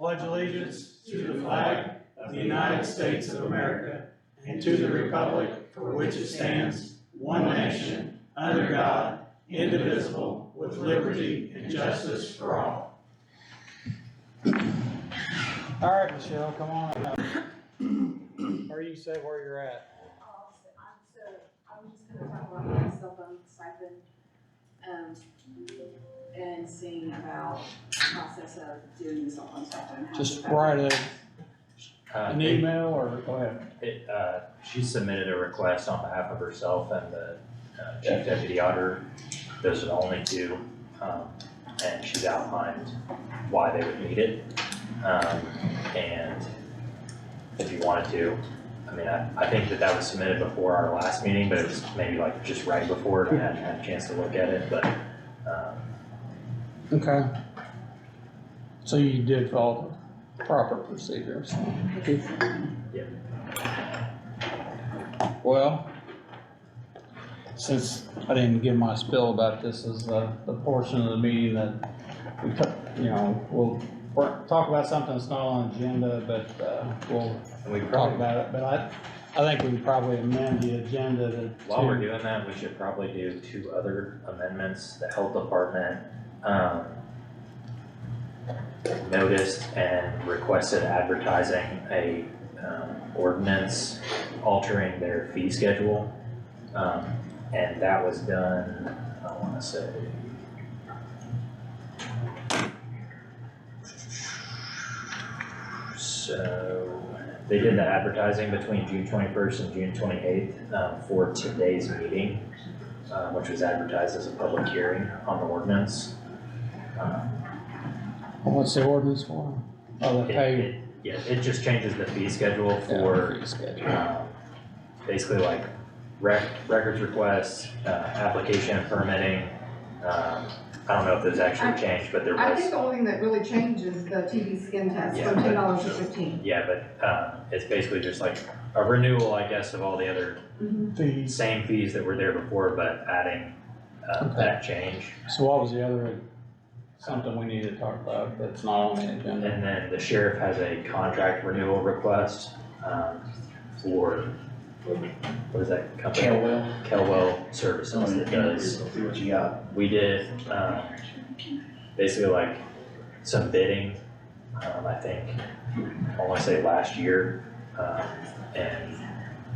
pledge allegiance to the flag of the United States of America and to the republic for which it stands, one nation, under God, indivisible, with liberty and justice for all. All right, Michelle, come on up. Or you say where you're at. I'm just gonna talk about my cell phone stipend, and seeing about the process of doing the cell phone stipend. Just write an email or go ahead. She submitted a request on behalf of herself and the chief deputy auditor. Those are the only two, and she's outlined why they would need it. And if you wanted to, I mean, I think that was submitted before our last meeting, but it was maybe like just right before it. I hadn't had a chance to look at it, but. Okay. So you did follow the proper procedures. Yeah. Well, since I didn't give my spiel about this as the portion of the meeting that we took, we'll talk about something that's not on the agenda, but we'll talk about it. But I think we can probably amend the agenda to. While we're doing that, we should probably do two other amendments. The health department noticed and requested advertising a ordinance altering their fee schedule, and that was done, I want to say, so they did the advertising between June 21st and June 28th for today's meeting, which was advertised as a public hearing on the ordinance. What's the ordinance for? Oh, the pay. It just changes the fee schedule for Fee schedule. basically like records requests, application and permitting. I don't know if those actually changed, but there I was. think the only thing that really changed is the TB skin test Yeah, from $10 to $15. Yeah, but it's basically just like a renewal, I guess, of all the other Fees. same fees that were there before, but adding that change. So what was the other, something we need to talk about that's not on the agenda? And then the sheriff has a contract renewal request for, what is that company? Kelwell Services that does. See what you got. We did basically like some bidding, I think, I want to say last year, and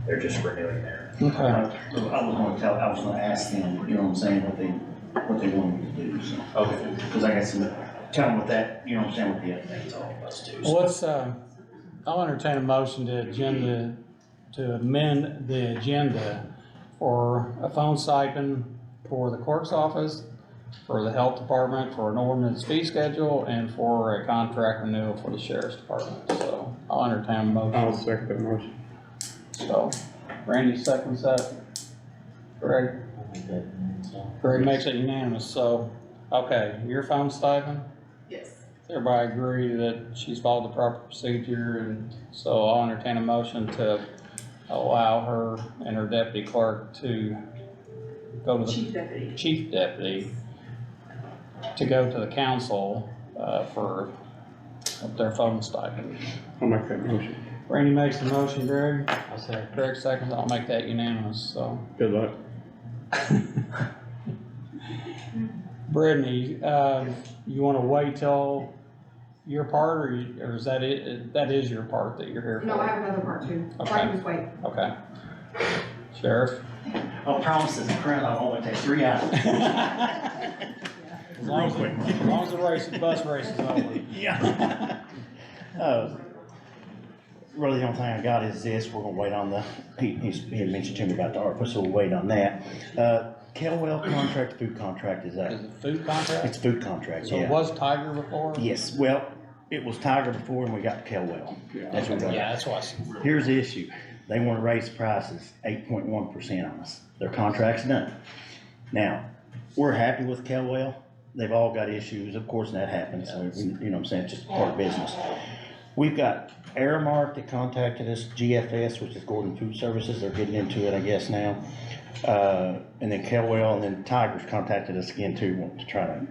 they're just renewing their. Okay. I was gonna ask them, you know what I'm saying, what they wanted me to do, so. Okay. Cause I got some, tell them what that, you know what I'm saying, what the update's all about too. Well, let's, I'll entertain a motion to amend the agenda for a phone stipend for the clerk's office, for the health department, for an ordinance fee schedule, and for a contract renewal for the sheriff's department. So I'll entertain a motion. I'll second that motion. So Randy seconds that. Greg? Greg makes it unanimous, so, okay, your phone stipend? Yes. Everybody agree that she's followed the proper procedure, and so I'll entertain a motion to allow her and her deputy clerk to go to the chief deputy to go to the council, for their phone stipend. I'll make that motion. Randy makes the motion, Greg. I say Greg seconds, I'll make that unanimous, so. Good luck. Brittany, you wanna wait till your part, or is that it? That is your part that you're here for? No, I have another part too. So I Okay. can just wait. Okay. Sheriff? I'll promise this current, I won't take 3 hours. As long as the bus race is over. Yeah. Really the only thing I got is this, we're gonna wait on he had mentioned to me about the ARPA, so we'll wait on that. Kelwell contract, food contract, is Is that? it food contract? It's food contract, So it yeah. was Tiger before? Yes, well, it was Tiger before and we got Kelwell. That's what we got. Yeah, that's what Here's the issue, they wanna raise prices 8.1% on us, their contract's done. Now, we're happy with Kelwell, they've all got issues, of course, and that happens, so, you know what I'm saying, it's just part of business. We've got Aramark that contacted us, GFS, which is Gordon Food Services, they're getting into it, I guess, now. And then Kelwell, and then Tigers contacted us again too, wanting to try to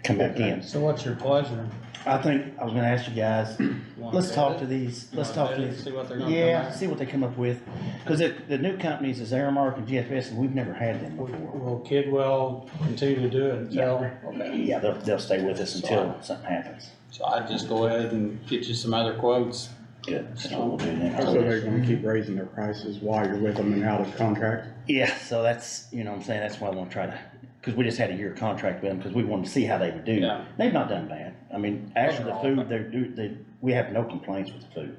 come back in. So what's your pleasure? I think, I was gonna ask you guys, let's talk to these, let's talk to these. See what they're gonna come Yeah, back. see what they come up with, cause the new companies is Aramark and GFS, and we've never had them before. Will Kidwell continue to do it until? Okay. Yeah, they'll stay with us until something happens. So I'd just go ahead and get you some other quotes. Good, that's what we'll do So they're then. gonna keep raising their prices while you're with them and out of contract? Yeah, so that's, you know what I'm saying, that's why I wanna try to, cause we just had a year contract with them, cause we wanted to see how they would do. Yeah. They've not done bad. I mean, actually, the food, we have no complaints with the food.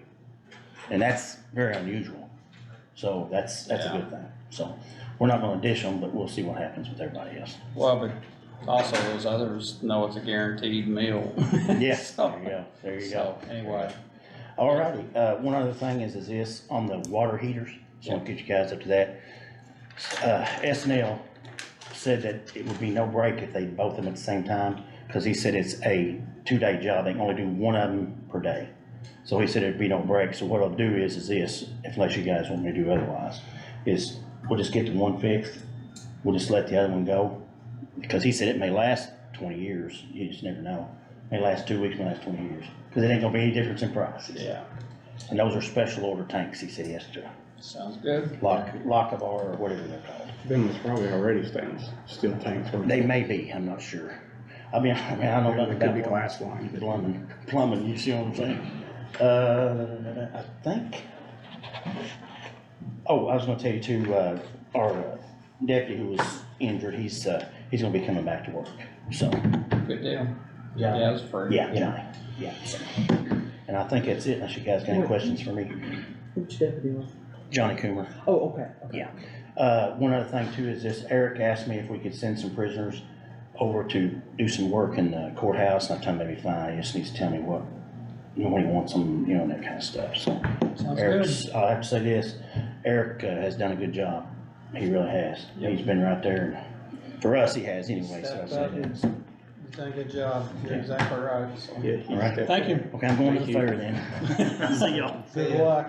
And that's very unusual. So that's a Yeah. good thing. So, we're not gonna dish them, but we'll see what happens with everybody else. Well, but also those others know it's a guaranteed meal. Yes, So- there you go, there you go. So, anyway, Alrighty, one other thing is this, on the water heaters, so I'll get you guys up to that. SNL said that it would be no break if they both of them at the same time, cause he said it's a 2-day job, they can only do one of them per day. So he said it'd be no break, so what I'll do is this, unless you guys want me to do otherwise, is we'll just get the one fixed, we'll just let the other one go, because he said it may last 20 years, you just never know. May last 2 weeks, may last 20 years, cause it ain't gonna be any difference in price. yeah, And those are special order tanks, he said he has to sounds good. lock of or whatever they're called. Them was probably already stainless steel tanks. weren't They may be, I'm not sure. I mean, I know nothing It could be about glass line. plumbing, you see what I'm saying? I think, oh, I was gonna tell you too, our deputy who was injured, he's gonna be coming back to work, so, Good deal. Yeah, it's free. yeah, Johnny, yeah. So. And I think that's it, unless you guys got any questions for me. Which deputy was? Johnny Coomer. Oh, okay, okay. Yeah. One other thing too is this, Eric asked me if we could send some prisoners over to do some work in the courthouse, and I told him that'd be fine, he just needs to tell me what, when he wants them, you know, and that kind of stuff, so. Sounds Eric's, I have to say this, Eric has done a good job, he really has, he's been right there, and for us, he has anyway, so I Stepped say up that. and you've done a good job. You're exactly right, so. Yeah. All right. Thank you. Okay, I'm going to the Thank you. fair then. See y'all. Good luck.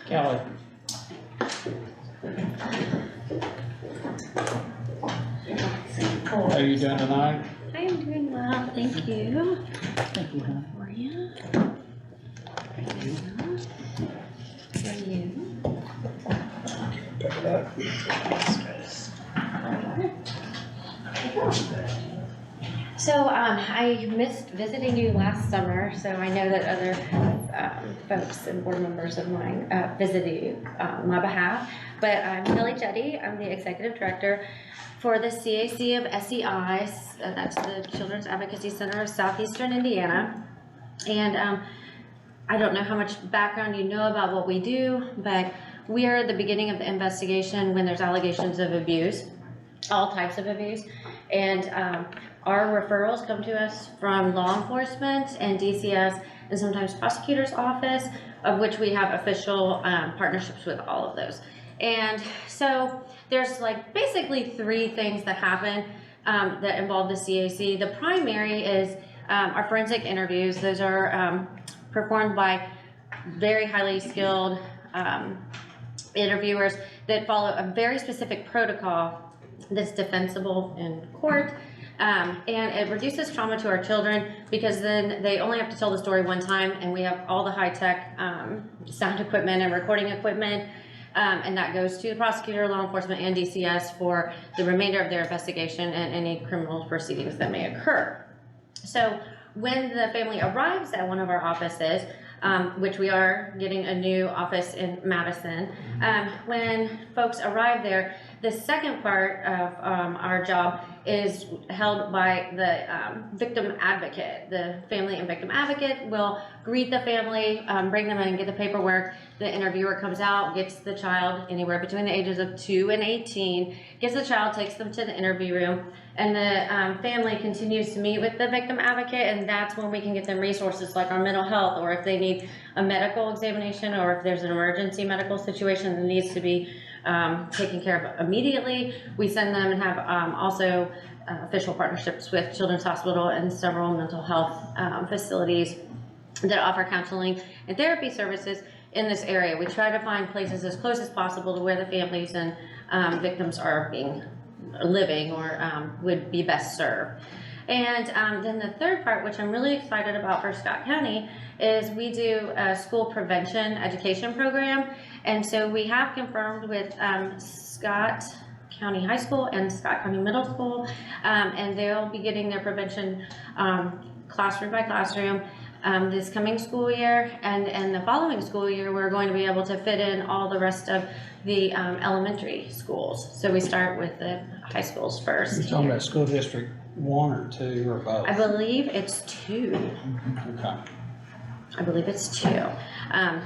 Kelly. How are you doing tonight? I am doing well, thank you. Thank you, hon. How are you? How are you? So, I missed visiting you last summer, so I know that other folks and board members of mine visited you on my behalf. But I'm Kelly Jetty, I'm the Executive Director for the CAC of SEI, that's the Children's Advocacy Center of Southeastern Indiana. And I don't know how much background you know about what we do, but we are at the beginning of the investigation when there's allegations of abuse, all types of abuse. And our referrals come to us from law enforcement and DCS and sometimes prosecutor's office, of which we have official partnerships with all of those. And so there's like basically 3 things that happen that involve the CAC. The primary is our forensic interviews. Those are performed by very highly skilled interviewers that follow a very specific protocol that's defensible in court. And it reduces trauma to our children because then they only have to tell the story one time, and we have all the high-tech sound equipment and recording equipment, and that goes to the prosecutor, law enforcement, and DCS for the remainder of their investigation and any criminal proceedings that may occur. So when the family arrives at one of our offices, which we are getting a new office in Madison, when folks arrive there, the second part of our job is held by the victim advocate. The family and victim advocate will greet the family, bring them in, get the paperwork. The interviewer comes out, gets the child anywhere between the ages of 2 and 18, gets the child, takes them to the interview room, and the family continues to meet with the victim advocate, and that's when we can get them resources like our mental health, or if they need a medical examination, or if there's an emergency medical situation that needs to be taken care of immediately. We send them and have also official partnerships with Children's Hospital and several mental health facilities that offer counseling and therapy services in this area. We try to find places as close as possible to where the families and victims are being living or would be best served. And then the third part, which I'm really excited about for Scott County, is we do a school prevention education program. And so we have confirmed with Scott County High School and Scott County Middle School, and they'll be getting their prevention classroom by classroom this coming school year, and the following school year we're going to be able to fit in all the rest of the elementary schools. So we start with the high schools first. You're talking about school district 1 or 2 or both? I believe it's 2. Okay. I believe it's 2.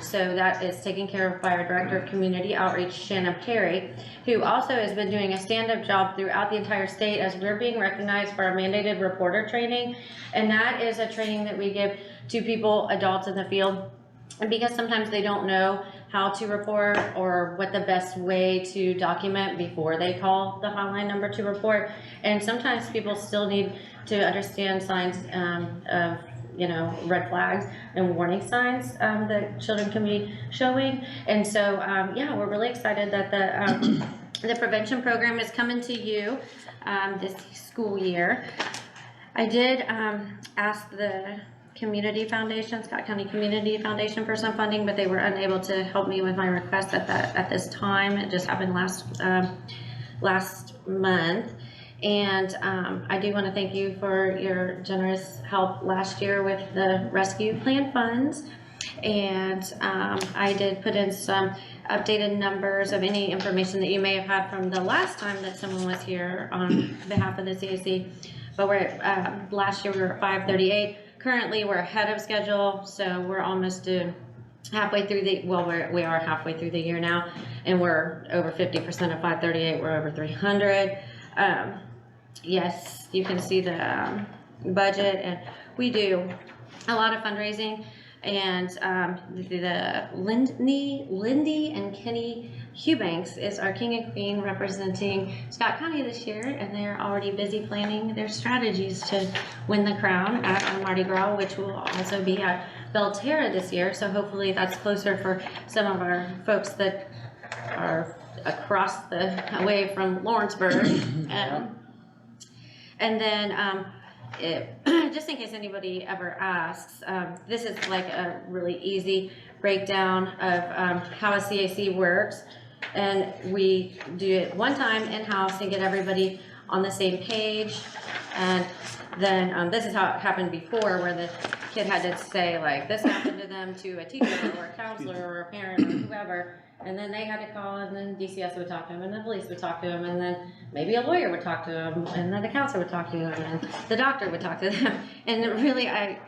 So that is taken care of by our Director of Community Outreach, Shannon Perry, who also has been doing a stand-up job throughout the entire state as we're being recognized for our mandated reporter training. And that is a training that we give to people, adults in the field, and because sometimes they don't know how to report or what the best way to document before they call the hotline number to report. And sometimes people still need to understand signs of, you know, red flags and warning signs that children can be showing. And so, yeah, we're really excited that the prevention program is coming to you this school year. I did ask the Community Foundation, Scott County Community Foundation, for some funding, but they were unable to help me with my request at this time. It just happened last month. And I do want to thank you for your generous help last year with the rescue plan funds. And I did put in some updated numbers of any information that you may have had from the last time that someone was here on behalf of the CAC. But we're at, last year we were at 538. Currently we're ahead of schedule, so we're almost halfway through the, well, we are halfway through the year now, and we're over 50% of 538. We're over 300. Yes, you can see the budget, and we do a lot of fundraising, and the Lindy and Kenny Hubanks is our king and queen representing Scott County this year, and they're already busy planning their strategies to win the crown at our Mardi Gras, which will also be at Belterra this year. So hopefully that's closer for some of our folks that are across the way from Lawrenceburg. And then just in case anybody ever asks, this is like a really easy breakdown of how a CAC works. And we do it one time in-house and get everybody on the same page. And then this is how it happened before, where the kid had to say, like, this happened to them to a teacher or a counselor or a parent or whoever. And then they had to call, and then DCS would talk to him, and the police would talk to him, and then maybe a lawyer would talk to him, and then the counselor would talk to him, and the doctor would talk to them. And really, I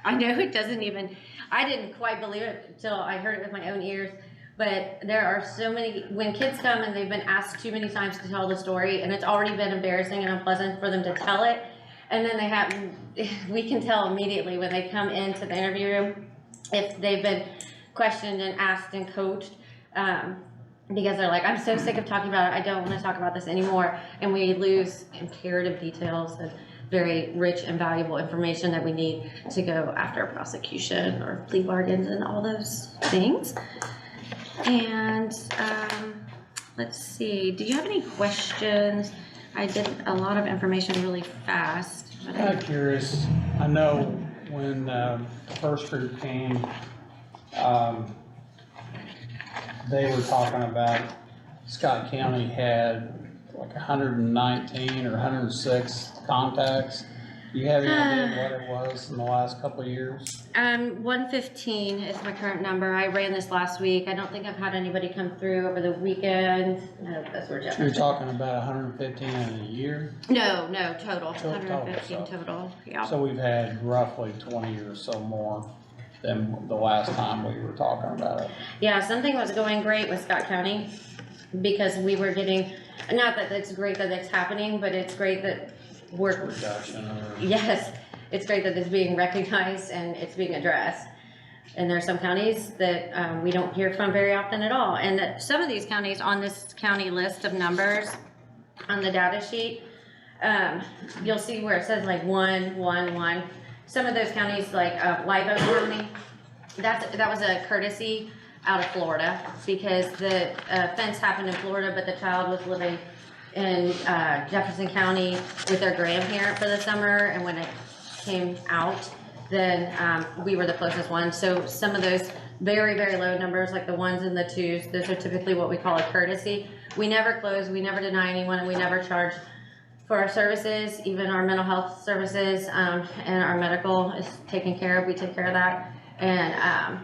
know it doesn't even, I didn't quite believe it until I heard it with my own ears. But there are so many, when kids come and they've been asked too many times to tell the story, and it's already been embarrassing and unpleasant for them to tell it, and then they have, we can tell immediately when they come into the interview room if they've been questioned and asked and coached, because they're like, I'm so sick of talking about it, I don't want to talk about this anymore, and we lose imperative details and very rich and valuable information that we need to go after a prosecution or plea bargains and all those things. And let's see, do you have any questions? I did a lot of information really fast. I'm curious, I know when the first group came, they were talking about Scott County had like 119 or 106 contacts. Do you have any idea what it was in the last couple of years? 115 is my current number. I ran this last week. I don't think I've had anybody come through over the weekend. No, that's where Jeff You're is. talking about 115 in a year? No, total. Total, 115 so- total, yeah. So we've had roughly 20 or so more than the last time we were talking about it. Yeah, something was going great with Scott County because we were getting, not that it's great that it's happening, but it's great that we're, Reduction or. yes, it's great that it's being recognized and it's being addressed. And there's some counties that we don't hear from very often at all. And that some of these counties on this county list of numbers on the data sheet, you'll see where it says like 111. Some of those counties, like Live Oak County, that was a courtesy out of Florida because the offense happened in Florida, but the child was living in Jefferson County with their grandparent for the summer, and when it came out, then we were the closest one. So some of those very, very low numbers, like the ones and the twos, those are typically what we call a courtesy. We never close, we never deny anyone, and we never charge for our services, even our mental health services, and our medical is taken care of, we take care of that. And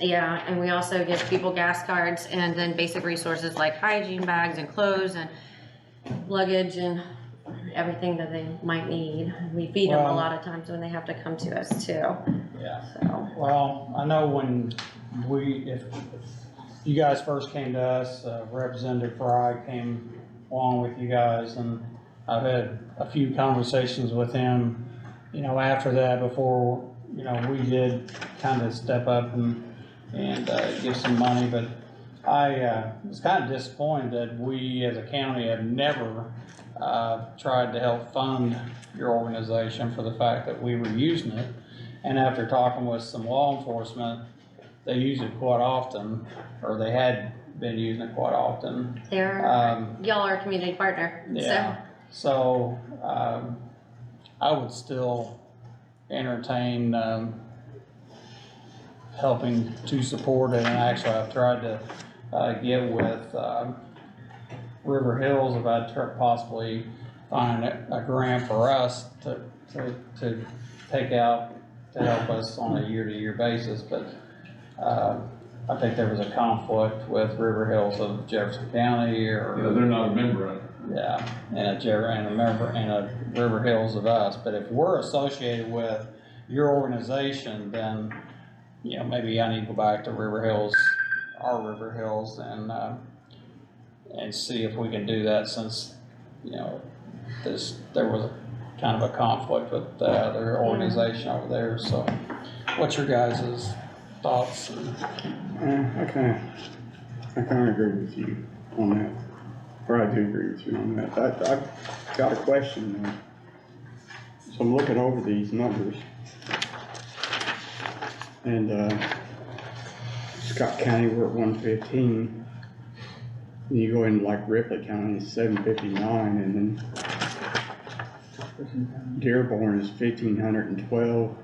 yeah, and we also give people gas cards and then basic resources like hygiene bags and clothes and luggage and everything that they might need. We feed them a Well- lot of times when they have to come to us too, Yeah. so. Well, I know when if you guys first came to us, Representative Fry came along with you guys, and I've had a few conversations with him, you know, after that, before, you know, we did kind of step up and give some money, but I was kind of disappointed that we as a county have never tried to help fund your organization for the fact that we were using it. And after talking with some law enforcement, they use it quite often, or they had been using it quite often. Y'all are a community partner, so. Yeah, so, I would still entertain, helping to support it, and actually I've tried to, get with, River Hills about possibly finding a grant for us to take out to help us on a year-to-year basis, but, I think there was a conflict with River Hills of Jefferson County or. Yeah, they're not a member of it. Yeah, and a River Hills of us, but if we're associated with your organization, then, you know, maybe I need to go back to River Hills, our River Hills, and see if we can do that, since, you know, there was kind of a conflict with the other organization over there, so what's your guys' thoughts? I kinda agree with you on that, or I do agree with you on that. I've got a question though. So I'm looking over these numbers. And, Scott County, we're at 115. And you go into like Ripley County, it's 759, and then Dearborn is 1,512.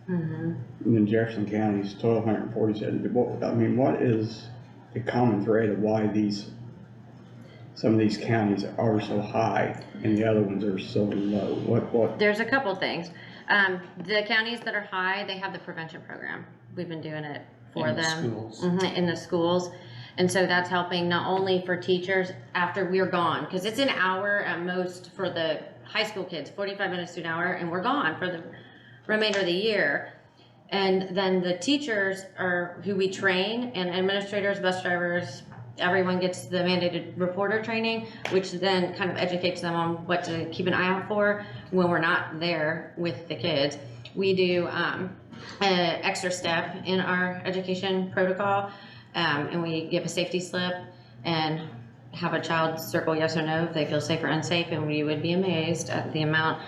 Mhm. And then Jefferson County is 1,247. What is the common thread of why some of these counties are so high and the other ones are so low? What? There's a couple things. The counties that are high, they have the prevention program. We've been doing it for In the them. schools. In the schools. And so that's helping not only for teachers after we're gone, because it's an hour at most for the high school kids, 45 minutes to an hour, and we're gone for the remainder of the year. And then the teachers are who we train, and administrators, bus drivers, everyone gets the mandated reporter training, which then kind of educates them on what to keep an eye out for when we're not there with the kids. We do an extra step in our education protocol, and we give a safety slip and have a child circle yes or no if they feel safe or unsafe, and we would be amazed at the amount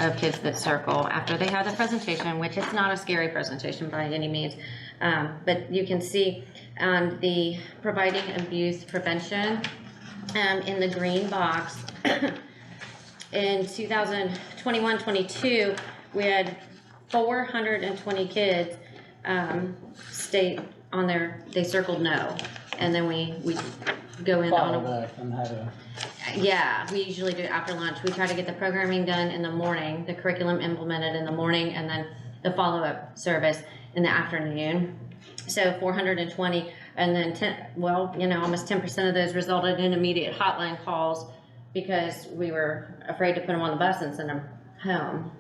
of kids that circle after they have the presentation, which is not a scary presentation by any means. But you can see on the providing abuse prevention in the green box, in 2021-22, we had 420 kids state on their, they circled no, and then we go in on Follow a, up and have a, yeah, we usually do it after lunch. We try to get the programming done in the morning, the curriculum implemented in the morning, and then the follow-up service in the afternoon. So 420, and then almost 10% of those resulted in immediate hotline calls because we were afraid to put them on the bus and send them home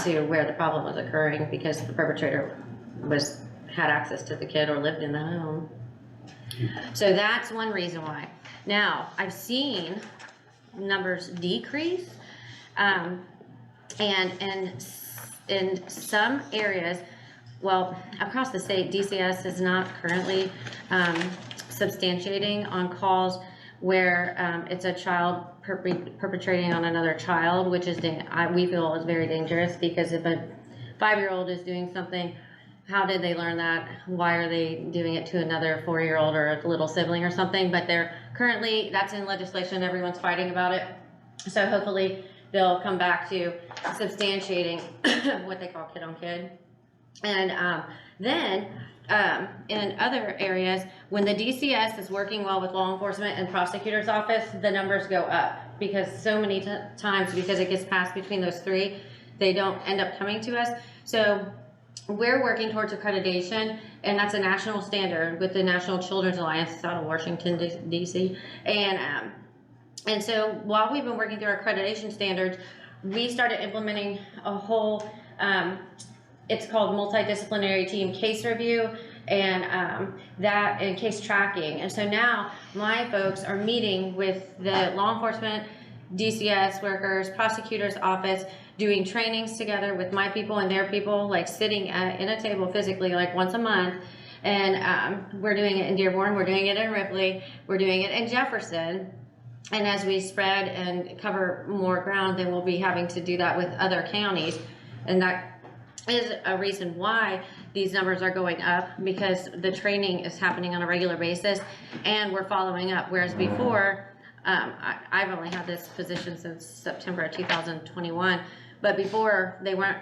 to where the problem was occurring because the perpetrator had access to the kid or lived in the home. So that's one reason why. Now, I've seen numbers decrease, and in some areas, well, across the state, DCS is not currently substantiating on calls where it's a child perpetrating on another child, which is we feel is very dangerous, because if a 5-year-old is doing something how did they learn that? Why are they doing it to another 4-year-old or a little sibling or something? But they're currently, that's in legislation, everyone's fighting about it. So hopefully they'll come back to substantiating what they call kid on kid. And then in other areas, when the DCS is working well with law enforcement and prosecutor's office, the numbers go up because so many times, because it gets passed between those three, they don't end up coming to us. So we're working towards accreditation, and that's a national standard with the National Children's Alliance. It's out of Washington, D.C. And so while we've been working through our accreditation standards, we started implementing a whole, it's called multidisciplinary team case review and case tracking. And so now my folks are meeting with the law enforcement, DCS workers, prosecutor's office, doing trainings together with my people and their people, like sitting in a table physically like once a month. And we're doing it in Dearborn, we're doing it in Ripley, we're doing it in Jefferson. And as we spread and cover more ground, then we'll be having to do that with other counties. And that is a reason why these numbers are going up, because the training is happening on a regular basis and we're following up. Whereas before, I've only had this position since September of 2021, but before they weren't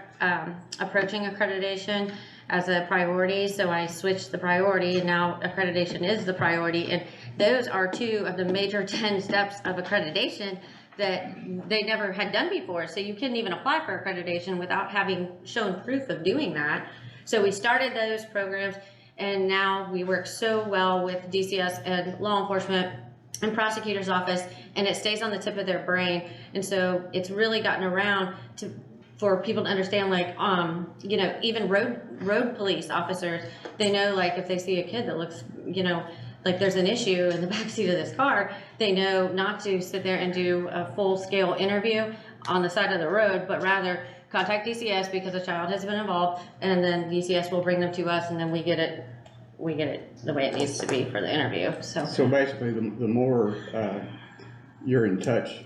approaching accreditation as a priority, so I switched the priority, and now accreditation is the priority, and those are 2 of the major 10 steps of accreditation that they never had done before. So you couldn't even apply for accreditation without having shown proof of doing that. So we started those programs, and now we work so well with DCS and law enforcement and prosecutor's office, and it stays on the tip of their brain. And so it's really gotten around for people to understand, like, you know, even road police officers, they know, like, if they see a kid that looks, you know, like there's an issue in the backseat of this car, they know not to sit there and do a full-scale interview on the side of the road, but rather contact DCS because a child has been involved, and then DCS will bring them to us, and then we get it the way it needs to be for the interview. So basically, the more you're in touch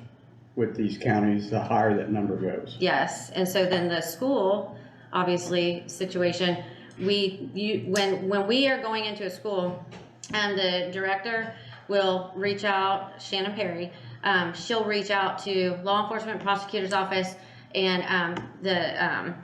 with these counties, the higher that number goes. Yes, and so then the school, obviously, situation, when we are going into a school, and the director will reach out, Shannon Perry, she'll reach out to law enforcement prosecutor's office and the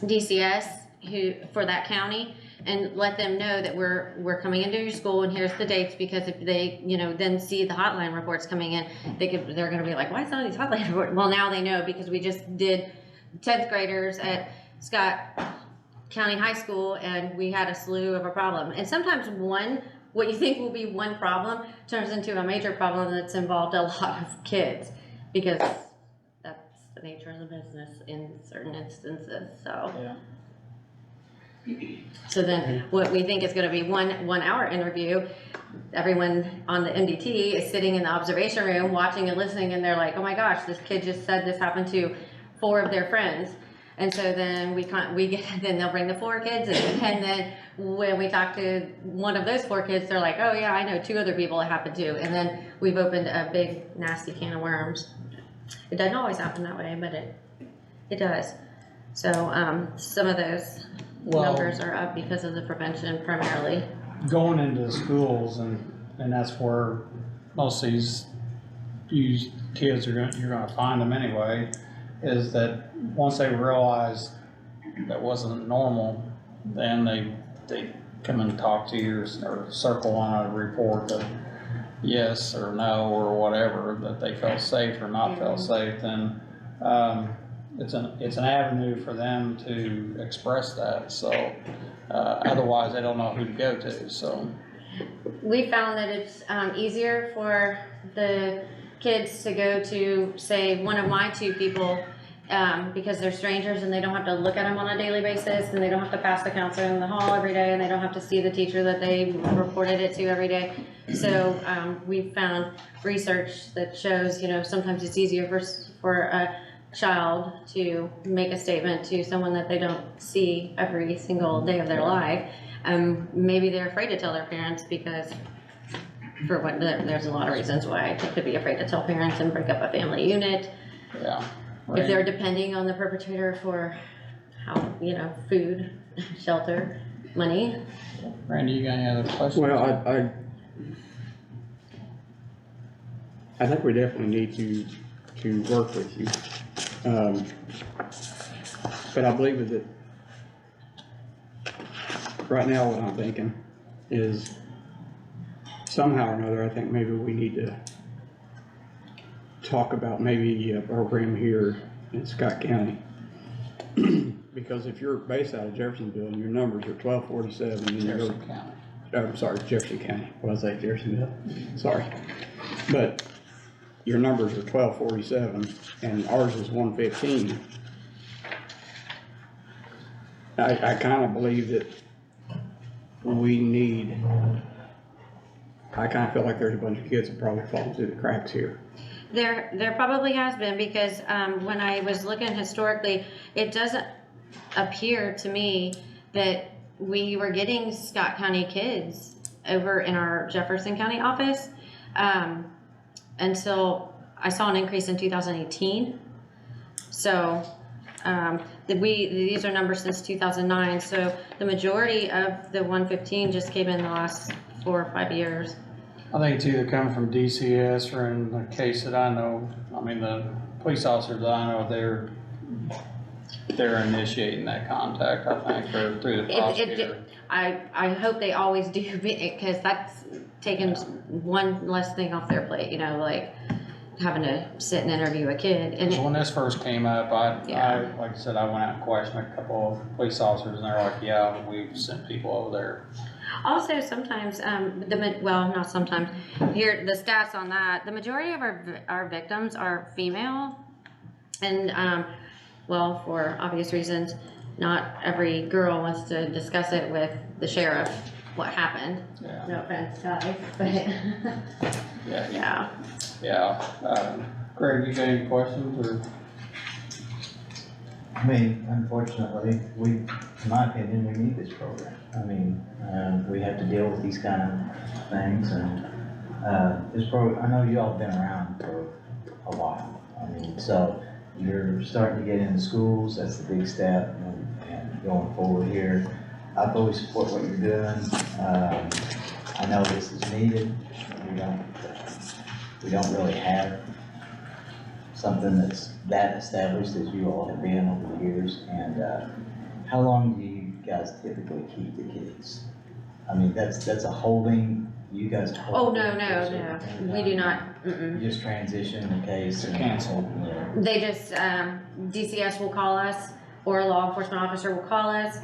DCS for that county, and let them know that we're coming into your school and here's the dates, because if they, you know, then see the hotline reports coming in, they're gonna be like, why is none of these hotline reports? Well, now they know, because we just did 10th graders at Scott County High School, and we had a slew of a problem. And sometimes what you think will be one problem turns into a major problem that's involved a lot of kids, because that's the nature of the business in certain instances. So Yeah. So then what we think is going to be one hour interview, everyone on the MDT is sitting in the observation room watching and listening, and they're like, oh my gosh, this kid just said this happened to 4 of their friends. And so then then they'll bring the 4 kids, and then when we talk to one of those 4 kids, they're like, oh yeah, I know 2 other people it happened to. And then we've opened a big nasty can of worms. It doesn't always happen that way, but it does. So some of those numbers are up because of the prevention primarily. Going into the schools, and that's where most of these kids you're gonna find them anyway, is that once they realize that wasn't normal, then they come and talk to you or circle on a report that yes or no or whatever, that they felt safe or not felt safe, then it's an avenue for them to express that. So otherwise they don't know who to go to. So We found that it's easier for the kids to go to, say, one of my 2 people because they're strangers and they don't have to look at them on a daily basis, and they don't have to pass the counselor in the hall every day, and they don't have to see the teacher that they reported it to every day. So we found research that shows, you know, sometimes it's easier for a child to make a statement to someone that they don't see every single day of their life. Maybe they're afraid to tell their parents because there's a lot of reasons why they could be afraid to tell parents and break up a family unit. yeah. If they're depending on the perpetrator for food, shelter. money. Randy, you got any other questions? Well, I think we definitely need to work with you. But I believe that right now what I'm thinking is somehow or another, I think maybe we need to talk about maybe a program here in Scott County. Because if you're based out of Jeffersonville and your numbers are 1247 and you go, Jefferson County. I'm sorry, Jefferson County, what did I say, Jeffersonville? Sorry. But your numbers are 1247 and ours is 115. I kinda believe that we need, I kinda feel like there's a bunch of kids that probably fall through the cracks here. There probably has been, because, when I was looking historically, it doesn't appear to me that we were getting Scott County kids over in our Jefferson County office, until I saw an increase in 2018. So, these are numbers since 2009, so the majority of the 115 just came in the last 4 or 5 years. I think it's either coming from DCS or in the case that I know, I mean, the police officers that I know, they're initiating that contact, I think, or through the prosecutor. I hope they always do, because that's taking one less thing off their plate, you know, like having to sit and interview a kid. And Because when this first came up, Yeah. like I said, I went out and questioned a couple of police officers, and they're like, yeah, we've sent people over there. also sometimes, well, not sometimes, here, the stats on that, the majority of our victims are female. And, well, for obvious reasons, not every girl wants to discuss it with the sheriff, what happened. Yeah, No offense, guys, but, yeah, yeah. Greg, you got any questions, or? I mean, unfortunately, in my opinion, we need this program. I mean, we have to deal with these kind of things, and, I know you all have been around for a while. I mean, so you're starting to get into schools, that's the big step, and going forward here. I fully support what you're doing. I know this is needed. We don't really have something that's that established as you all have been over the years. And how long do you guys typically keep the kids? I mean, that's a holding, you guys hold. Oh, no, we do not, You just transition the case and Cancel. hold there. They just, DCS will call us, or a law enforcement officer will call us.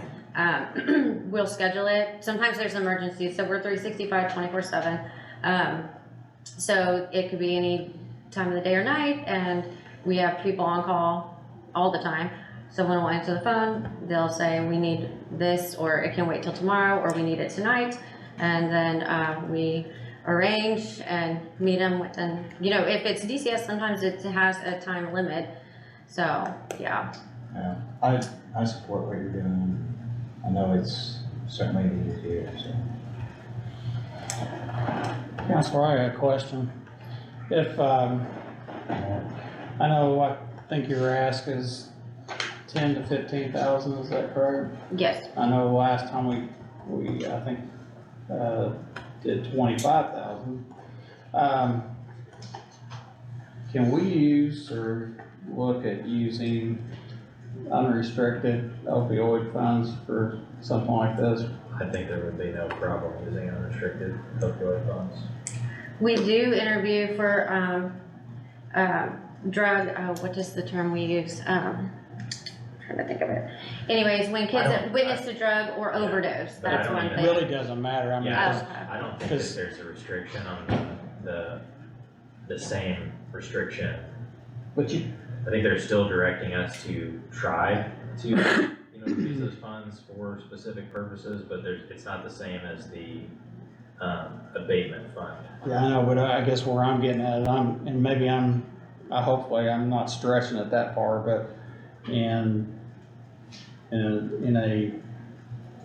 We'll schedule it. Sometimes there's emergencies, so we're 365, 24/7. So it could be any time of the day or night, and we have people on call all the time. Someone will answer the phone, they'll say, we need this, or it can wait till tomorrow, or we need it tonight. And then we arrange and meet them within, you know, if it's DCS, sometimes it has a time limit. So, yeah. I support what you're doing. I know it's certainly needed here, so. Counselor, I got a question. If, I know, I think your ask is 10 to 15,000, is that correct? Yes. I know last time we, I think, did 25,000. Can we use or look at using unrestricted opioid funds for something like this? I think there would be no problem using unrestricted opioid funds. We do interview for drug, what is the term we use? Trying to think of it. Anyways, when kids witness to drug or overdose, But I that's don't one even- It thing. really doesn't matter, I mean, Yeah, 'cause I don't think that Because- there's a restriction on the same restriction. but you, I think they're still directing us to try to, use those funds for specific purposes, but it's not the same as the, abatement fund. yeah, I know, but I guess where I'm getting at, and maybe hopefully I'm not stretching it that far, but in a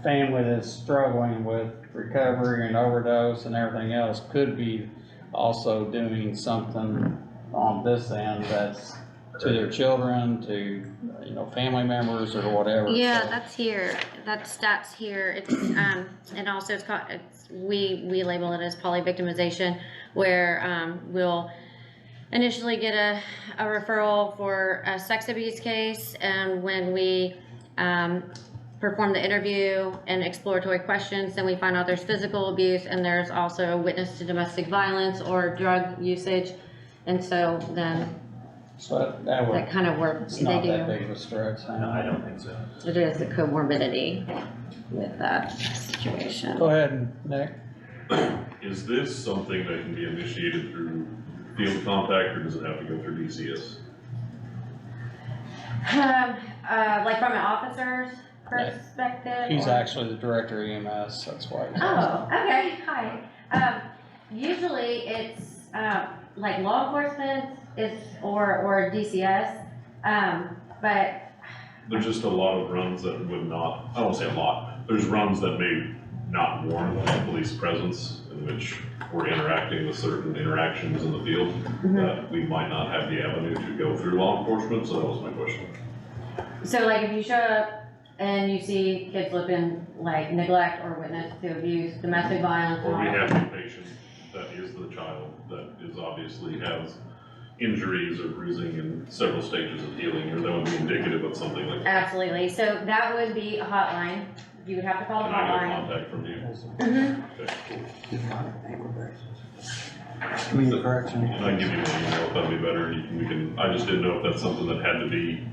family that's struggling with recovery and overdose and everything else, could be also doing something on this end that's to their children, to, family members or whatever. Yeah, so- that's here, that stats here, it's, and also it's called, we label it as poly-victimization, where, we'll initially get a referral for a sex abuse case, and when we, perform the interview and exploratory questions, then we find out there's physical abuse, and there's also a witness to domestic violence or drug usage, and so then So that that would, kind of work, it's they not that do, big of a stretch. No, I don't think so. it is a comorbidity with that situation. Go ahead, Nick. Is this something that can be initiated through field contact, or does it have to go through DCS? Like from an officer's perspective? He's or- actually the director of EMS, that's why. he's Oh, okay, hi. Usually it's, like law enforcement is, or DCS, but, There's just a lot of runs that would not, I won't say a lot, there's runs that may not warrant a police presence in which we're interacting with certain interactions in the field that we might not have the avenue to go through law enforcement, so that was my question. so like if you show up and you see kids looking like neglect or witness to abuse, domestic violence. Or we and all have a patient that is the child that is obviously has injuries or bruising in several stages of healing, or that would be indicative of something like that. Absolutely, so that would be a hotline, you would have to call the Can I get a hotline. contact from you? Mhm. Okay, cool. Community correction. And I can give you an email if that'd be better, we can, I just didn't know if that's something that had to be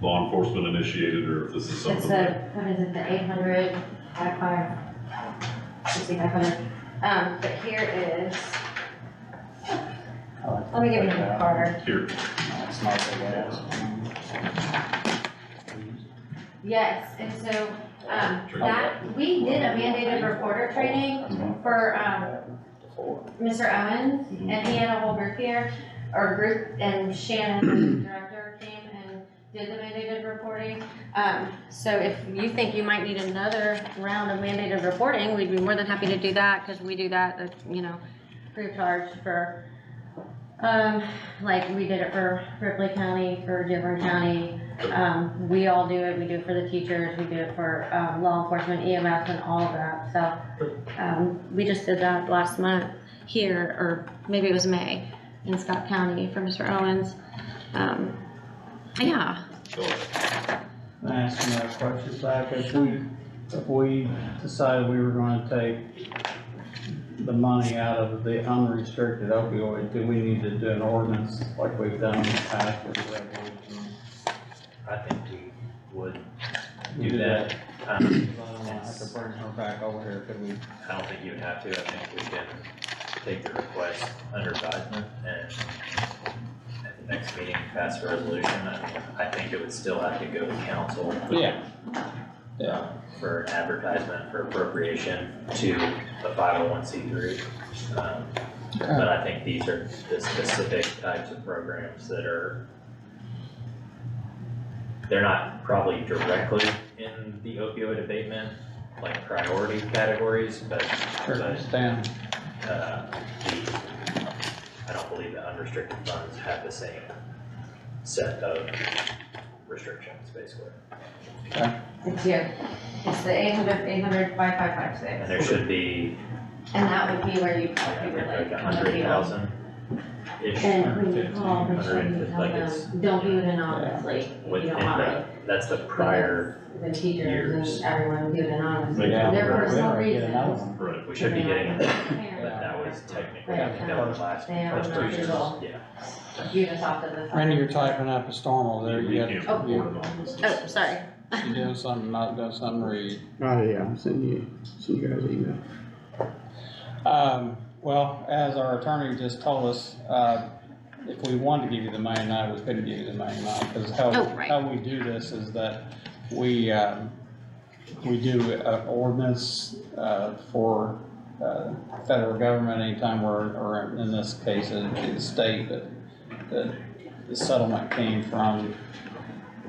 law enforcement initiated, or if this is It's something the, that. what is it, the 800, 500. But here is, let me give you the card. Here, No, it's not big ass. Yes, and so, that, we did a mandated reporter training for, Mr. Owens, and he had a whole group here, and Shannon, the director, came and did the mandated reporting. So if you think you might need another round of mandated reporting, we'd be more than happy to do that, because we do that, free of charge for, like we did it for Ripley County, for Dearborn County. We all do it, we do it for the teachers, we do it for, law enforcement, EMS, and all of that, so. We just did that last month here, or maybe it was May, in Scott County for Mr. Owens. Yeah, so, Can I ask you that question back, if we decided we were gonna take the money out of the unrestricted opioid, do we need to do an ordinance like we've done in the past with the resolution? I think we would We do that. I don't wanna have to bring her back over here, could we? I don't think you would have to, I think we can take the request under advisement and at the next meeting pass a resolution. I think it would still have to go to council. Yeah, For an advertisement for appropriation to a 501c3. But I think these are the specific types of programs that are, they're not probably directly in the opioid abatement, like priority categories, but Stan, I don't believe the unrestricted funds have the same set of restrictions, basically. it's here. It's the 800, 5556. And there should be, And that would be where you, I you were think, like like. 100,000-ish. And when you call, make sure you tell Like it's- them, don't do it anonymously, if you Within don't mind. that's the prior, The teachers years. and everyone do it anonymously. Yeah. There were We some don't get another reasons. one. right, we should be getting, but Parents that was technically, Yeah. I think that was last, They have first 2 years, approval. yeah. You just off to the side. Randy, you're typing up a storm over there, we you can't got, report it on this. Oh, sorry. you doing something, not doing something, read. Oh, yeah, I'm sending you guys an email. Well, as our attorney just told us, if we wanted to give you the money now, we couldn't give you the money now, because Oh, right. how we do this is that we do an ordinance, for, federal government anytime we're, or in this case, the state, that the settlement came from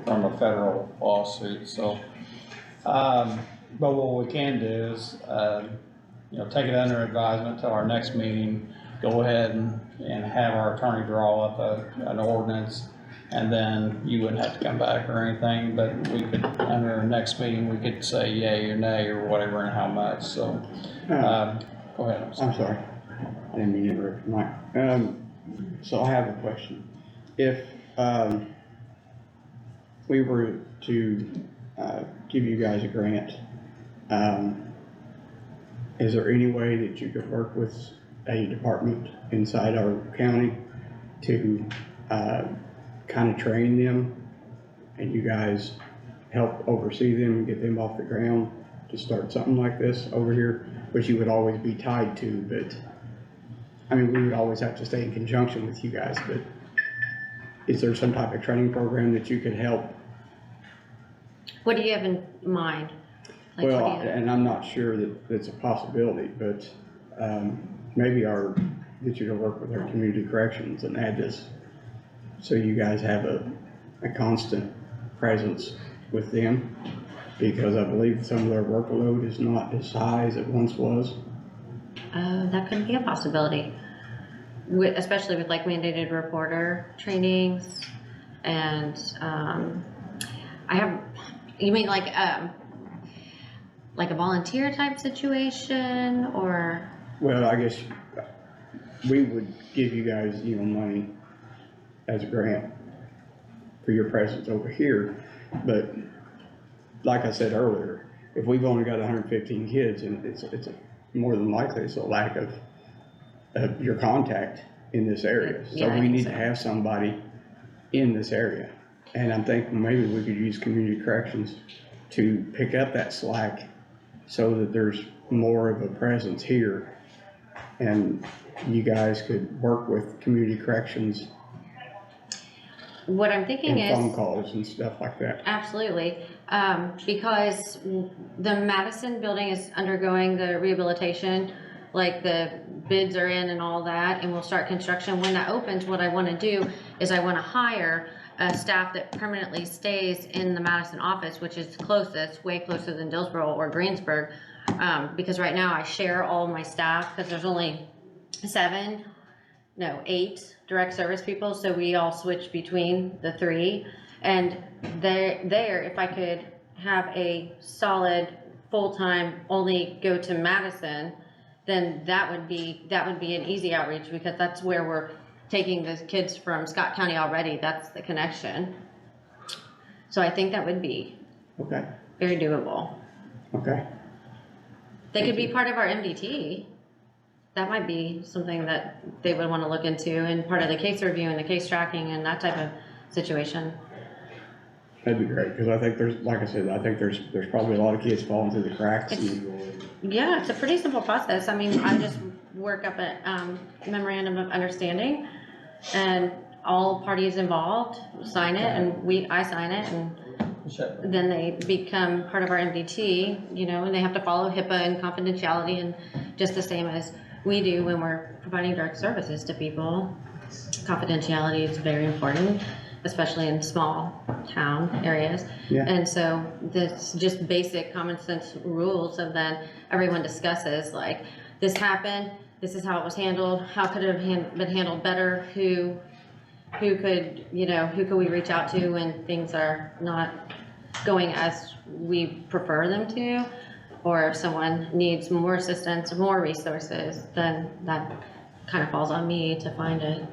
a federal lawsuit, so. But what we can do is, take it under advisement till our next meeting, go ahead and have our attorney draw up an ordinance And then you wouldn't have to come back or anything, but we could, under our next meeting, we could say yay or nay or whatever and how much, so, go ahead, I'm sorry. I'm sorry, I didn't mean to interrupt, Mike. So I have a question. If, we were to, give you guys a grant, is there any way that you could work with a department inside our county to, kind of train them, and you guys help oversee them and get them off the ground to start something like this over here, which you would always be tied to, but, I mean, we would always have to stay in conjunction with you guys, but is there some type of training program that you could help? What do you have in mind? Like, Well, what do you- and I'm not sure that it's a possibility, but, maybe that you could work with our community corrections and add this, so you guys have a constant presence with them, because I believe some of their workload is not as high as it once was. That could be a possibility, especially with like mandated reporter trainings and, you mean like a volunteer type situation or? Well, I guess we would give you guys, money as a grant for your presence over here, but like I said earlier, if we've only got 115 kids, and it's more than likely it's a lack of your contact in this area. So Yeah, I we think need so. to have somebody in this area, and I'm thinking maybe we could use community corrections to pick up that slack so that there's more of a presence here, and you guys could work with community corrections What I'm thinking and is. phone calls and stuff like that. Absolutely, because the Madison building is undergoing the rehabilitation, like the bids are in and all that, and we'll start construction. When that opens, what I wanna do is I wanna hire a staff that permanently stays in the Madison office, which is closest, way closer than Dillsboro or Greensburg. Because right now I share all my staff, because there's only 8 direct service people, so we all switch between the 3. And there, if I could have a solid, full-time, only go to Madison, then that would be an easy outreach, because that's where we're taking the kids from Scott County already. That's the connection. So I think that would be Okay, very doable. okay. They could be part of our MDT. That might be something that they would want to look into, and part of the case review and the case tracking and that type of situation. That'd be great, because I think like I said, I think there's probably a lot of kids falling through the cracks. Yeah, it's a pretty simple process. I mean, I just work up a memorandum of understanding, and all parties involved sign it, and I sign it, and then they become part of our MDT, and they have to follow HIPAA and confidentiality, and just the same as we do when we're providing direct services to people. Confidentiality is very important, especially in small town areas. Yeah. And so this just basic common sense rules of then everyone discusses, like, this happened, this is how it was handled, how could it have been handled better, who could we reach out to when things are not going as we prefer them to, or if someone needs more assistance, more resources, then that kind of falls on me to find it.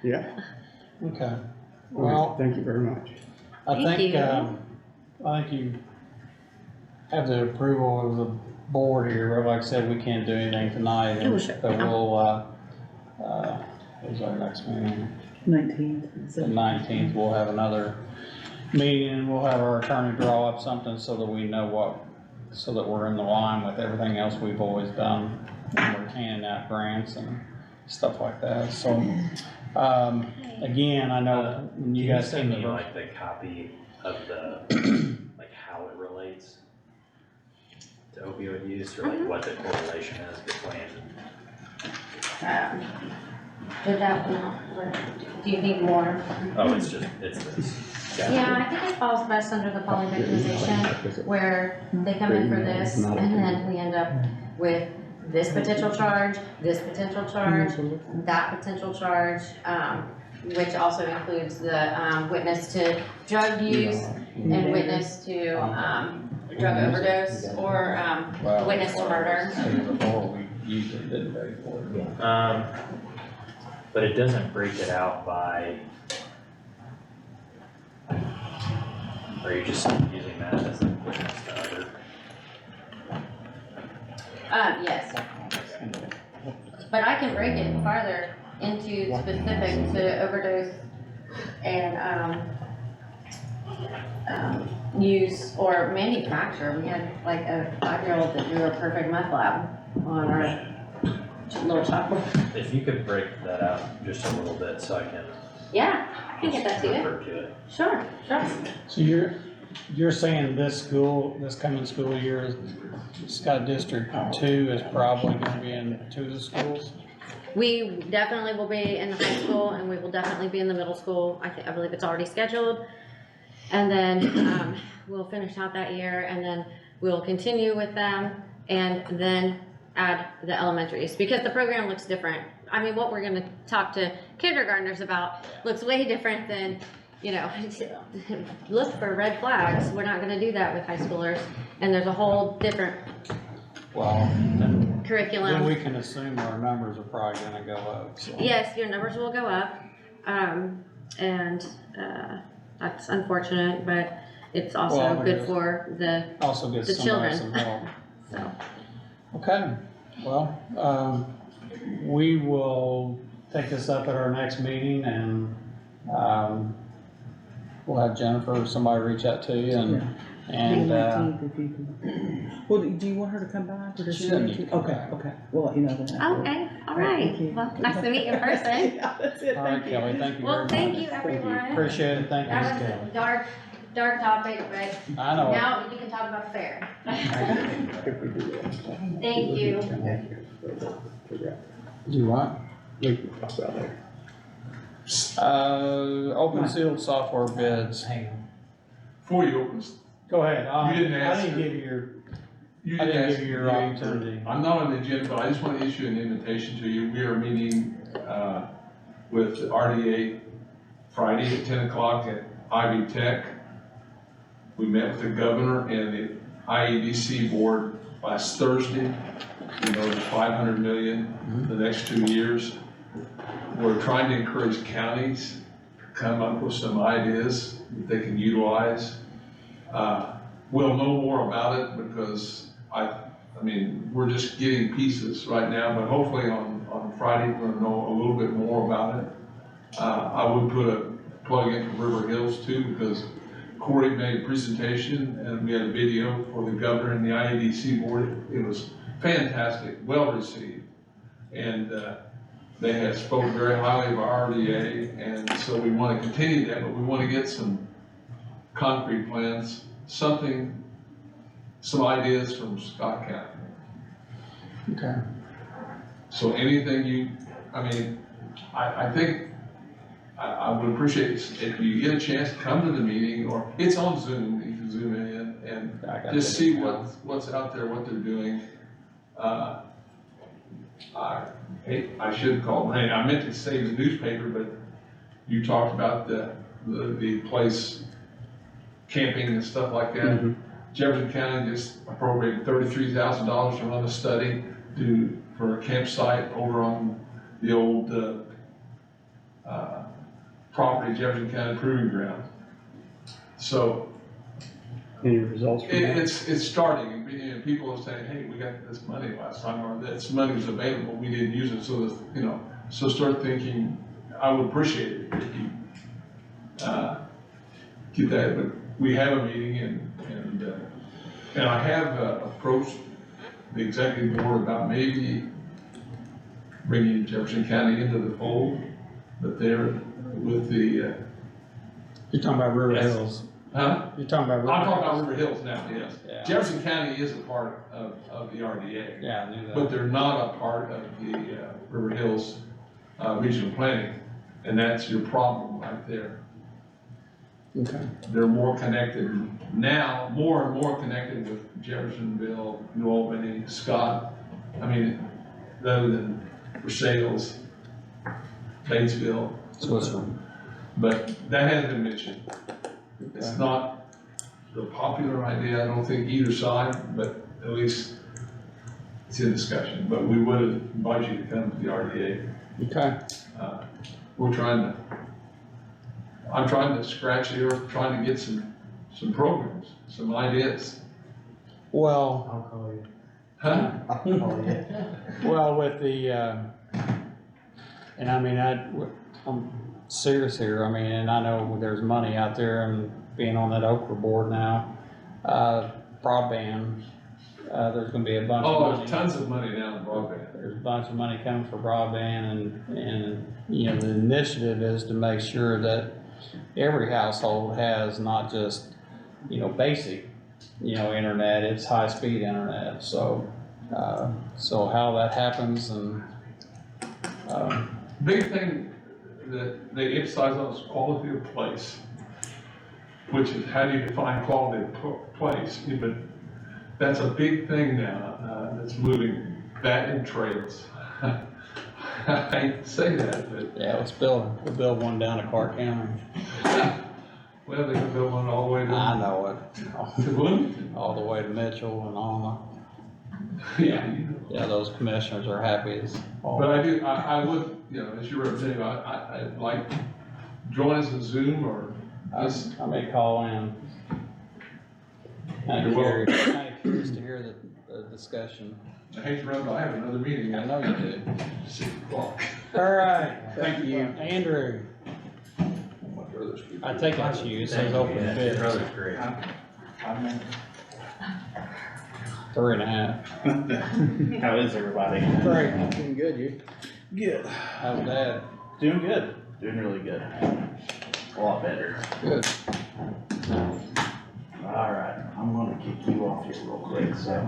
Yeah. Okay, well, Thank you very much. I Thank think, you. I think you have the approval of the board here, but like I said, we can't do anything tonight. Oh, sure. But we'll, when's our next meeting? 19th. The 19th, we'll have another meeting, and we'll have our attorney draw up something so that we know so that we're in the line with everything else we've always done when we're handing out grants and stuff like that, so, again, I know when you guys Can send you send me the. like the copy of the, like how it relates to opioid use, or like what the correlation is between? Did that, do you need more? Oh, it's this. Gotcha. Yeah, I think it falls best under the poly-victimization, where they come in for this, and then we end up with this potential charge, that potential charge, which also includes the, witness to drug use and witness to, drug overdose or, Well, witness to murder. Before, we usually didn't pay for it. But it doesn't break it out by. Or are you just using that as a witness to other? Yes. But I can break it farther into specific to overdose and, use or manufacture. We had like a 5-year-old that drew a perfect meth lab on our little chalkboard. If you could break that out just a little bit so I can. Yeah, I can get that to you. Refer to it. Sure, sure. So you're saying this school, this coming school year, Scott District 2 is probably gonna be in 2 of the schools? We definitely will be in the high school and we will definitely be in the middle school. I believe it's already scheduled. And then, we'll finish out that year and then we'll continue with them and then add the elementaries because the program looks different. I mean, what we're gonna talk to kindergartners about looks way different than, you know, look for red flags. We're not gonna do that with high schoolers. And there's a whole different Well, then curriculum. we can assume our numbers are probably gonna go up, so. Yes, your numbers will go up, and, that's unfortunate, but it's also Well, good yes. for the, Also gives the somebody some children. help. so. Okay, well, we will take this up at our next meeting and, we'll have Jennifer or somebody reach out to you and, May 19th if you can. Well, do you want her to come back or does She she doesn't need need to? to come Okay, back. okay, we'll let you know then. Okay, all Thank you. right, well, nice to meet you in person. Yeah, that's it, all right, thank you. Kelly, thank you very Well, much. thank you, everyone. Appreciate it, thank That you. was a dark topic, but I know. now you can talk about fair. Thank you. Do you want? We can talk about that. Open sealed software bids. Hang on. Before you open, Go ahead. You didn't I ask didn't her. give you your, you I didn't didn't ask give you me your to- opportunity. I'm not on the agenda, but I just want to issue an invitation to you. We are meeting, with the RDA Friday at 10 o'clock at Ivy Tech. We met with the governor and the IEDC board last Thursday. We know the 500 million the next 2 years. We're trying to encourage counties to come up with some ideas that they can utilize. We'll know more about it because I mean, we're just getting pieces right now, but hopefully on Friday, we're gonna know a little bit more about it. I would put a plug in for River Hills too, because Corey made a presentation and we had a video for the governor and the IEDC board. It was fantastic, well received. And, they had spoken very highly of our RDA, and so we want to continue that, but we want to get some concrete plans, some ideas from Scott County. Okay. So anything I think, I would appreciate if you get a chance to come to the meeting, or it's on Zoom, you can zoom in and just see what's out there, what they're doing. I should call, I meant to say the newspaper, but you talked about the place camping and stuff like that. Jefferson County just appropriated $33,000 to run a study for a campsite over on the old, property, Jefferson County Proving Ground. So Any results from that? it's starting, and people are saying, hey, we got this money last time, or this money was available, we didn't use it, so that, so start thinking, I would appreciate it if you, get that, but we have a meeting and I have approached the executive board about maybe bringing Jefferson County into the fold, but they're with the, You're talking about River Yes. Hills. huh? You're talking about River I'm talking Hills. about River Hills now, yes. Yeah. Jefferson County is a part of the RDA, Yeah, I knew that. but they're not a part of the River Hills regional planning, and that's your problem right there. Okay. They're more connected now, more and more connected with Jeffersonville, New Albany, Scott. I mean, rather than Versailles, Batesville. So it's, But that has been mentioned. It's not the popular idea, I don't think either side, but at least it's in discussion. But we would invite you to come to the RDA. okay, We're I'm trying to scratch the earth, trying to get some programs, some ideas. well, I'll call you. Huh? I'll call you. well, with the, and I mean, I'm serious here, I mean, and I know there's money out there and being on that Okra board now, broadband, there's gonna be a bunch of Oh, money. there's tons of money now in broadband. There's a bunch of money coming for broadband and, you know, the initiative is to make sure that every household has not just, you know, basic, you know, internet, it's high-speed internet, so, so how that happens and, Big thing that they emphasize on is quality of place, which is how do you define quality of place? But that's a big thing now, that's moving, that and trails. I hate to say that, but, yeah, we'll build one down to Clark County. well, they can build one all the way I to know it, Bloomington. all the way to Mitchell and on, Yeah, you know. yeah, those commissioners are happy as all. But I would, you know, as your representative, I'd like, join us in Zoom or just, I may call in. Kinda You're curious to hear the discussion. I hate to run, but I have another meeting I at know you do. 6 o'clock. All right, thank you. Andrew, I take that's you, it says open bid, great. 3.5. How is everybody? Great. Doing good, you? Good. How's Dad? Doing good. Doing really good. A lot better. Good. Alright, I'm gonna kick you off here real quick, so.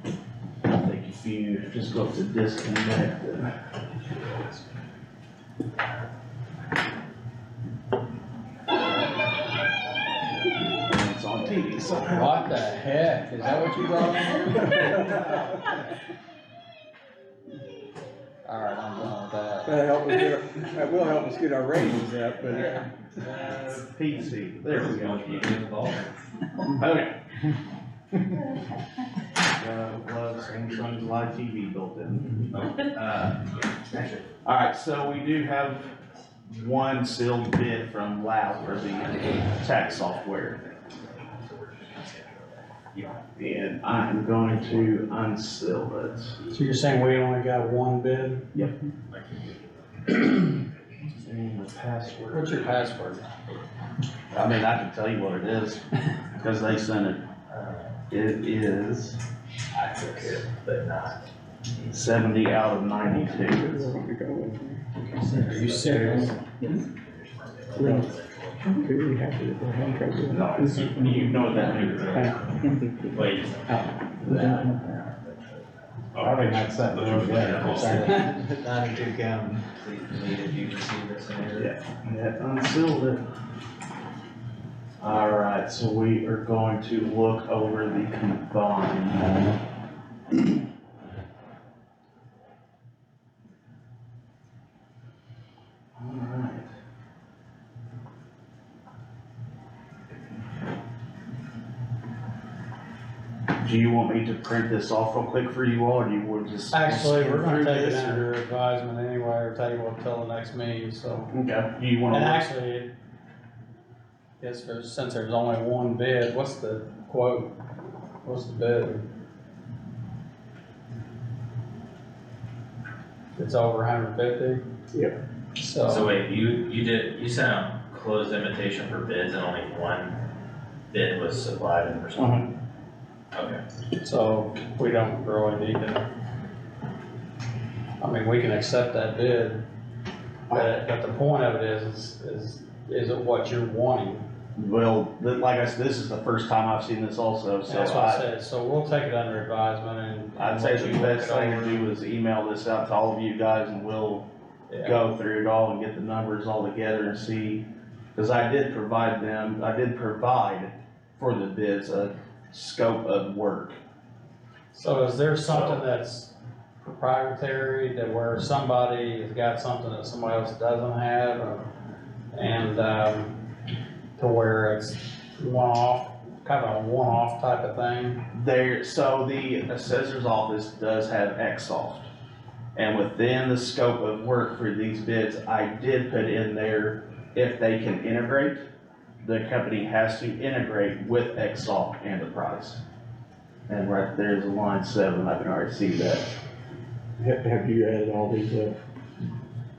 I think if you just go to disconnect and. It's on TV somehow. What the heck, is that what you brought in here? All right, I'm done with that. That will help us get our ratings up, but. PC, there we go. Okay. Samsung's live TV built in. Alright, so we do have one sealed bid from Lao for the tax software. And I'm going to unseal it. So you're saying we only got one bid? Yep. And the password. What's your password? I mean, I can tell you what it is, because they sent it. It is I took it, but not. 70 out of 92. Are you serious? I'm very happy that they're having trouble. No, you know what that means. Wait. I think that's something real good. 92 county, please, if you can see this in here. Yeah, unsealed it. Alright, so we are going to look over the combined. Alright. Do you want me to print this off real quick for you all, or do you would just? Actually, we're gonna skim through take it this, or- under advisement anyway, or table it till the next meeting, so. Okay, do you wanna? And look- actually, yes, since there's only one bid, what's the quote? What's the bid? It's over 150? Yep. So wait, you sent out closed invitation for bids and only one bid was supplied and responded? Okay. So we don't really need to, I mean, we can accept that bid, but the point of it is it what you're wanting? Well, like I said, this is the first time I've seen this also, so That's what I said, so we'll take it under advisement and. I'd say the best thing to do is email this out to all of you guys and we'll Yeah. go through it all and get the numbers all together and see. Cause I did provide for the bids a scope of work. So is there something that's proprietary, that where somebody has got something that somebody else doesn't have, and, to where it's one-off, kind of a one-off type of thing? There, so the assessor's office does have Xsoft. And within the scope of work for these bids, I did put in there, if they can integrate, the company has to integrate with Xsoft and the price. And right there's a line 7, I can already see that. Have you added all these up?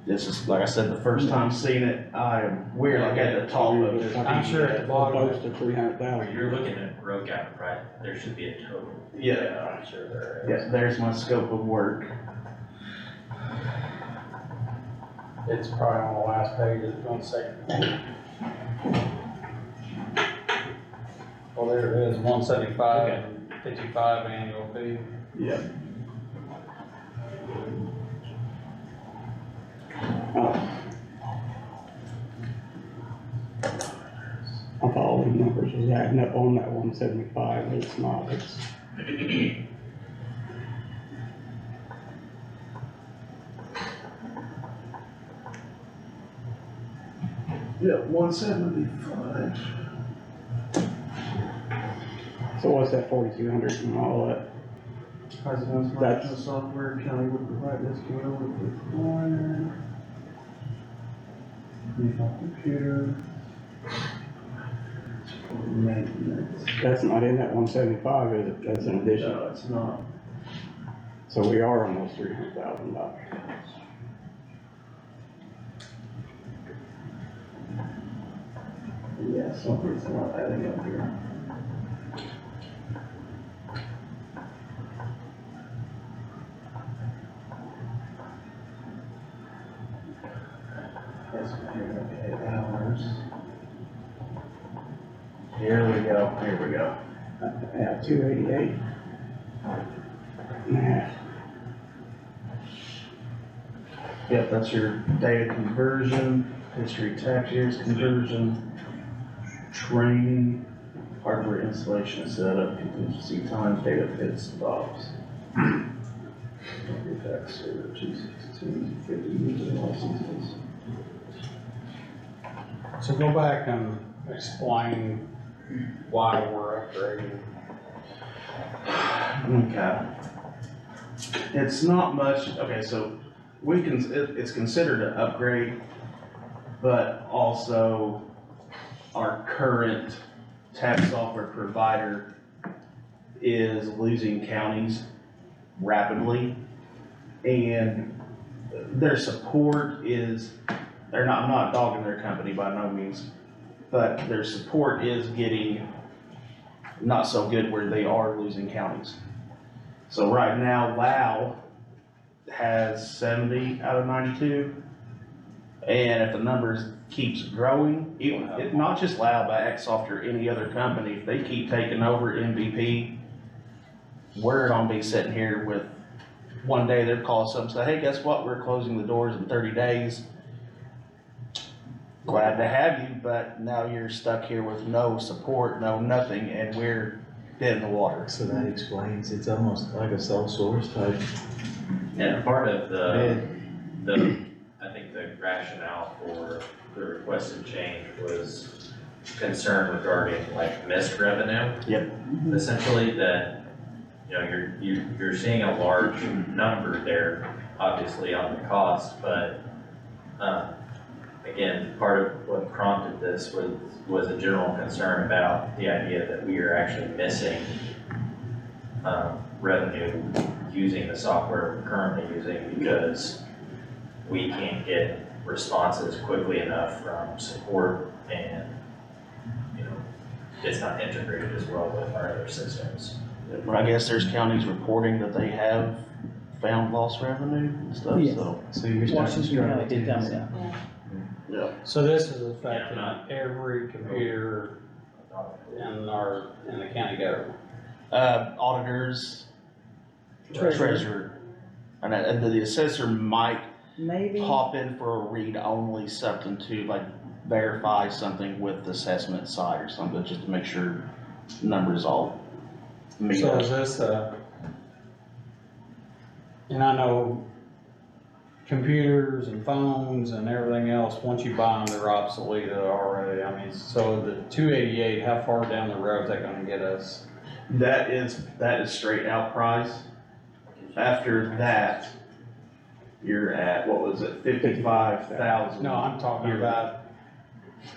This is, like I said, the first time seeing it, we're like at the top of it. I'm sure at the bottom. Close to 300,000. You're looking at road gap, right? There should be a total. Yeah, I'm sure there is. yeah, there's my scope of work. It's probably on the last page, it's gonna say. Well, there it is, 175 and 55 annual fee. Yeah. I thought all the numbers was adding up on that 175, but it's not, it's. Yeah, 175. So what's that 4,200 and all that? President's That's- Microsoft software, county would provide this to with the required. Computer. Maintenance. That's not in that 175, is it? That's an addition. No, it's not. So we are almost $300,000. Yeah, something's not adding up here. Yes, okay, hours. Here we go, here we go. Yeah, 288. Yeah. Yep, that's your data conversion, history tax years conversion, training, hardware installation and setup, contingency time, data fits, stops. Tax server, 216, 50 user licenses. So go back and explain why we're upgrading. Okay. It's not much, okay, so it's considered an upgrade, but also our current tax software provider is losing counties rapidly. And their support is, I'm not dogging their company by no means, but their support is getting not so good where they are losing counties. So right now, Lao has 70 out of 92. And if the numbers keeps growing, not just Lao, but Xsoft or any other company, if they keep taking over MVP, we're gonna be sitting here with, one day they'll call us up and say, hey, guess what? We're closing the doors in 30 days. Glad to have you, but now you're stuck here with no support, no nothing, and we're dead in the water. So that explains, it's almost like a sole source type. And part of bid. I think the rationale for the requested change was concern regarding like missed revenue. Yep. Essentially that, you know, you're seeing a large number there, obviously on the cost, but, again, part of what prompted this was a general concern about the idea that we are actually missing, revenue using the software we're currently using because we can't get responses quickly enough from support and, you know, it's not integrated as well with our other systems. But I guess there's counties reporting that they have found lost revenue and stuff, Yeah. so. you're Washington County did tell me that. Yeah. So this is affecting Yeah, every computer in the county government. Auditors, treasurer, and the assessor might Maybe. pop in for a read-only something to like verify something with the assessment side or something, just to make sure numbers all meet So up. is this And I know computers and phones and everything else, once you buy them, they're obsolete already. I mean, so the 288, how far down the road is that gonna get us? That is straight out price. After that, you're at, what was it, 55,000? No, I'm talking about,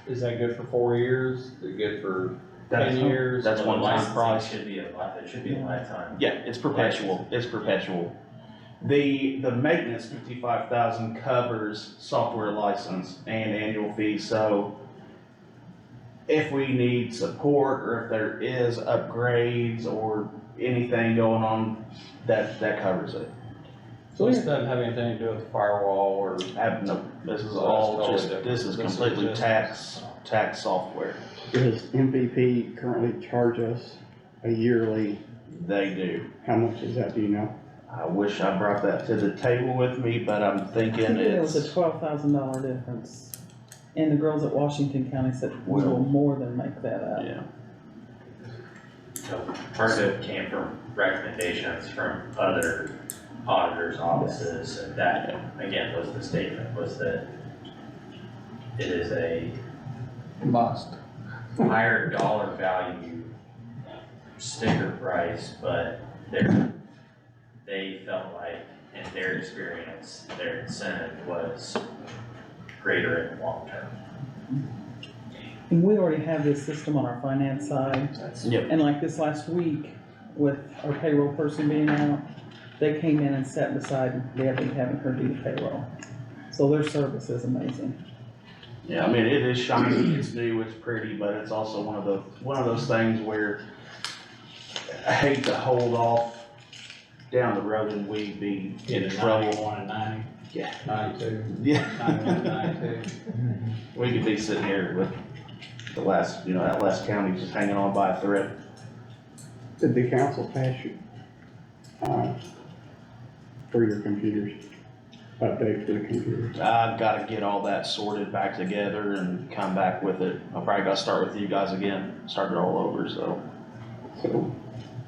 is that good for 4 years? Is it good for 10 years? That's one time Licensing price. should be it should be a lifetime. Yeah, it's perpetual, it's perpetual. The maintenance 55,000 covers software license and annual fee, so if we need support or if there is upgrades or anything going on, that covers it. So this doesn't have anything to do with the firewall or? No, this is So all that's just, totally this is different. completely This is tax software. Does MVP currently charge us a yearly, They do. how much is that, do you know? I wish I brought that to the table with me, but I'm I thinking think it was a it's, $12,000 difference. And the girls at Washington County said we will more than make that up. yeah. So part of it came from recommendations from other auditors' offices, and that, again, was the statement, was that it is a Must. higher dollar value sticker price, but they felt like, in their experience, their incentive was greater in the long term. And we already have this system on our finance side. Yep. And like this last week, with our payroll person being out, they came in and sat beside Debbie, having her do the payroll. So their service is amazing. Yeah, I mean, it is shiny, it's new, it's pretty, but it's also one of those things where I hate to hold off down the road and we be in trouble. 91 and 90. Yeah. 92. Yeah. 91, 92. We could be sitting here with the last, that last county just hanging on by a thread. Did the council pass you, for your computers, update for the computers? I've gotta get all that sorted back together and come back with it. I'll probably gotta start with you guys again, start it all over, so. So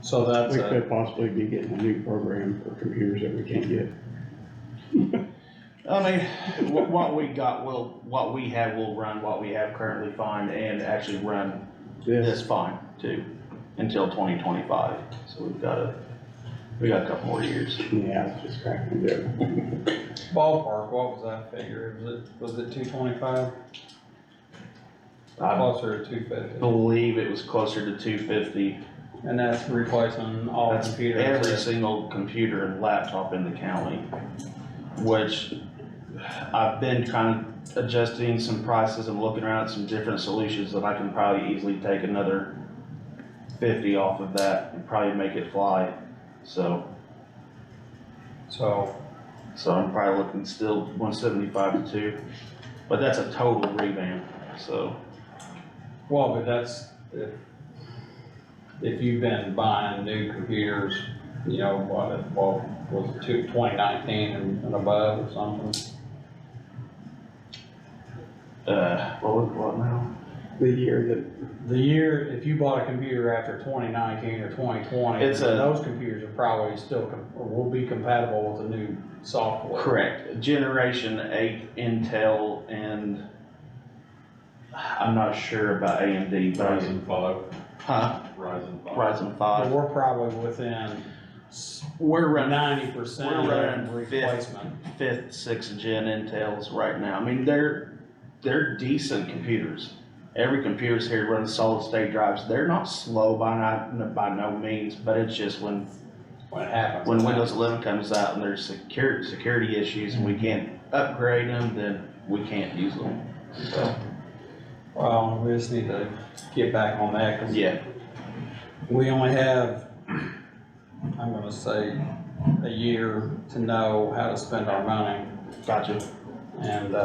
So that's we a, could possibly be getting a new program for computers that we can't get. I mean, what we got what we have will run what we have currently fine and actually run this fine too, until 2025. So we got a couple more years. Yeah, it's just cracking a joke. ballpark, what was that figure? Was it 225? I Closer to 250. believe it was closer to 250. And that's replacing all That's computers. every that- single computer and laptop in the county, which I've been kind of adjusting some prices and looking around at some different solutions that I can probably easily take another 50 off of that and probably make it fly. So So, I'm probably looking still 175 to 2, but that's a total revamp, so. well, but that's, if you've been buying new computers, was it 2019 and above or something? What now? The year that, The year, if you bought a computer after 2019 or 2020, It's a- those computers are probably still, or will be compatible with the new software. Correct, Generation 8 Intel and I'm not sure about AMD, but Ryzen 5, huh? Ryzen 5. Ryzen But 5. we're probably within We're running 90% we're running replacement. 5th, 6th gen Intels right now. I mean, they're decent computers. Every computer's here running solid state drives. They're not slow by no means, but it's just when When it happens. when Windows 11 comes out and there's security issues and we can't upgrade them, then we can't use them. So, Well, we just need to get back on that, cause yeah, we only have, I'm gonna say, a year to know how to spend our money. gotcha. And,